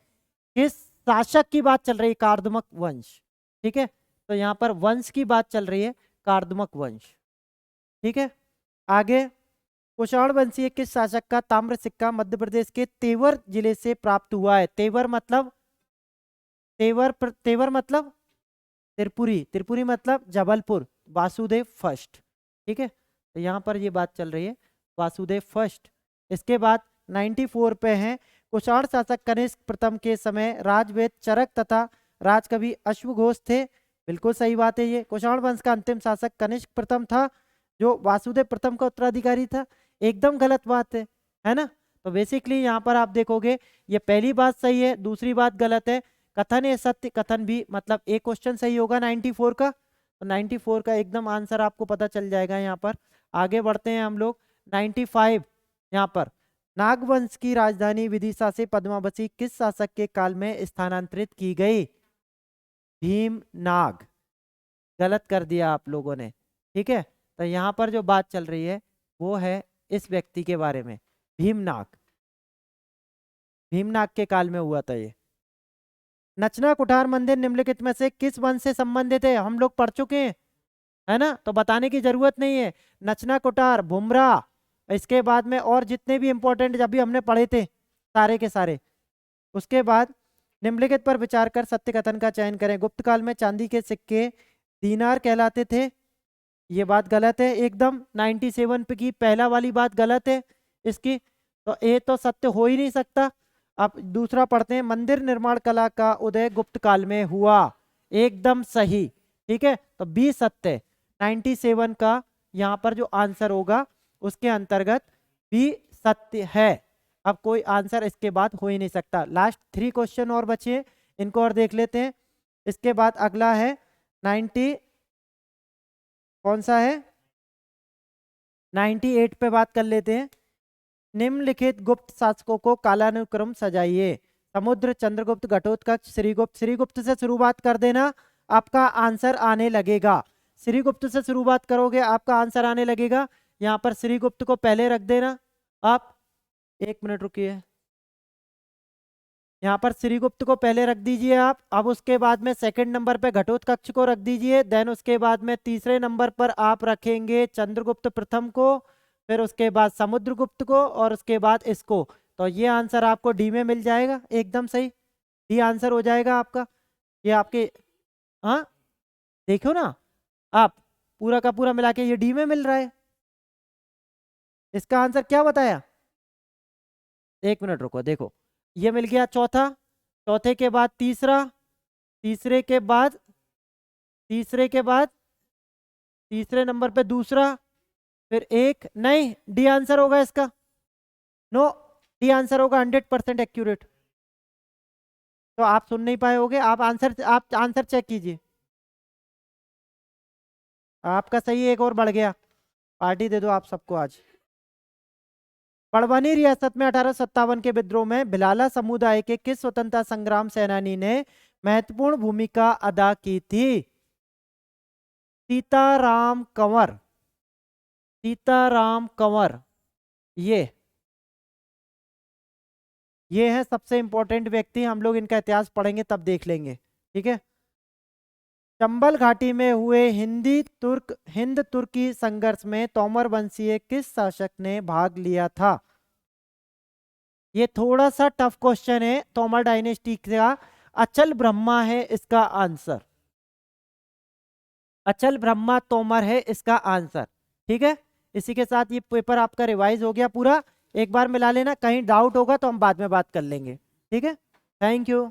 किस शासक की बात चल रही है? कार्दमक वंश। ठीक है, तो यहाँ पर वंश की बात चल रही है, कार्दमक वंश। ठीक है, आगे। कुषाण वंशीय किस शासक का ताम्र सिक्का मध्य प्रदेश के तेवर जिले से प्राप्त हुआ है? तेवर मतलब तेवर मतलब त्रिपुरी, त्रिपुरी मतलब जबलपुर, वासुदेव फर्स्ट। ठीक है, तो यहाँ पर ये बात चल रही है वासुदेव फर्स्ट। इसके बाद 94 पे हैं। कुषाण शासक कनिष्क प्रथम के समय राजवेद चरक तथा राजकवि अश्वघोष थे, बिल्कुल सही बात है। ये कुषाण वंश का अंतिम शासक कनिष्क प्रथम था, जो वासुदेव प्रथम का उत्तराधिकारी था, एकदम गलत बात है ना। तो बेसिकली यहाँ पर आप देखोगे ये पहली बात सही है, दूसरी बात गलत है। कथन है सत्य, कथन भी, मतलब एक क्वेश्चन सही होगा 94 का, तो 94 का एकदम आंसर आपको पता चल जाएगा यहाँ पर। आगे बढ़ते हैं हम लोग। 95 यहाँ पर नागवंश की राजधानी विदिशा से पद्मावती किस शासक के काल में स्थानांतरित की गई? भीमनाग। गलत कर दिया आप लोगों ने। ठीक है, तो यहाँ पर जो बात चल रही है वो है इस व्यक्ति के बारे में, भीमनाग। भीमनाग के काल में हुआ था ये। नचना कुठार मंदिर निम्नलिखित में से किस वंश से संबंधित है? हम लोग पढ़ चुके हैं, है ना, तो बताने की जरूरत नहीं है। नचना कुठार, बुमराह, इसके बाद में और जितने भी इंपॉर्टेंट जब भी हमने पढ़े थे सारे के सारे। उसके बाद निम्नलिखित पर विचार कर सत्य कथन का चयन करें। गुप्त काल में चांदी के सिक्के दीनार कहलाते थे, ये बात गलत है एकदम। 97 पे की पहला वाली बात गलत है इसकी, तो ये तो सत्य हो ही नहीं सकता। अब दूसरा पढ़ते हैं। मंदिर निर्माण कला का उदय गुप्त काल में हुआ, एकदम सही। ठीक है, तो बी सत्य। 97 का यहाँ पर जो आंसर होगा उसके अंतर्गत बी सत्य है। अब कोई आंसर इसके बाद हो ही नहीं सकता। लास्ट 3 क्वेश्चन और बचे, इनको और देख लेते हैं। इसके बाद अगला है 90, कौन सा है, 98 पे बात कर लेते हैं। निम्नलिखित गुप्त शासकों को कालानुक्रम सजाइए। समुद्र, चंद्रगुप्त, घटोत्कच, श्रीगुप्त। श्रीगुप्त से शुरुआत कर देना, आपका आंसर आने लगेगा। श्रीगुप्त से शुरुआत करोगे आपका आंसर आने लगेगा। यहाँ पर श्रीगुप्त को पहले रख देना आप। 1 मिनट रुकिए। यहाँ पर श्रीगुप्त को पहले रख दीजिए आप। अब उसके बाद में सेकंड नंबर पे घटोत्कच को रख दीजिए। देन उसके बाद में तीसरे नंबर पर आप रखेंगे चंद्रगुप्त प्रथम को, फिर उसके बाद समुद्रगुप्त को, और उसके बाद इसको। तो ये आंसर आपको डी में मिल जाएगा, एकदम सही। डी आंसर हो जाएगा आपका। ये आपके, हाँ देखो ना आप, पूरा का पूरा मिला के ये डी में मिल रहा है। इसका आंसर क्या बताया, एक मिनट रुको, देखो ये मिल गया चौथा, चौथे के बाद तीसरा, तीसरे के बाद, तीसरे के बाद, तीसरे नंबर पे दूसरा, फिर एक, नहीं डी आंसर होगा इसका। नो, डी आंसर होगा 100% एक्यूरेट। तो आप सुन नहीं पाए होगे, आप आंसर चेक कीजिए। आपका सही एक और बढ़ गया, पार्टी दे दो आप सबको आज। पड़वानी रियासत में 1857 के विद्रोह में भिलाला समुदाय के किस स्वतंत्रता संग्राम सेनानी ने महत्वपूर्ण भूमिका अदा की थी? सीताराम कंवर, सीताराम कंवर, ये है सबसे इंपॉर्टेंट व्यक्ति। हम लोग इनका इतिहास पढ़ेंगे तब देख लेंगे, ठीक है। चंबल घाटी में हुए हिंद तुर्की संघर्ष में तोमर वंशीय किस शासक ने भाग लिया था? ये थोड़ा सा टफ क्वेश्चन है, तोमर डायनेस्टी का। अचल ब्रह्मा है इसका आंसर, अचल ब्रह्मा तोमर है इसका आंसर, ठीक है। इसी के साथ ये पेपर आपका रिवाइज हो गया पूरा। एक बार मिला लेना, कहीं डाउट होगा तो हम बाद में बात कर लेंगे, ठीक है। Thank you.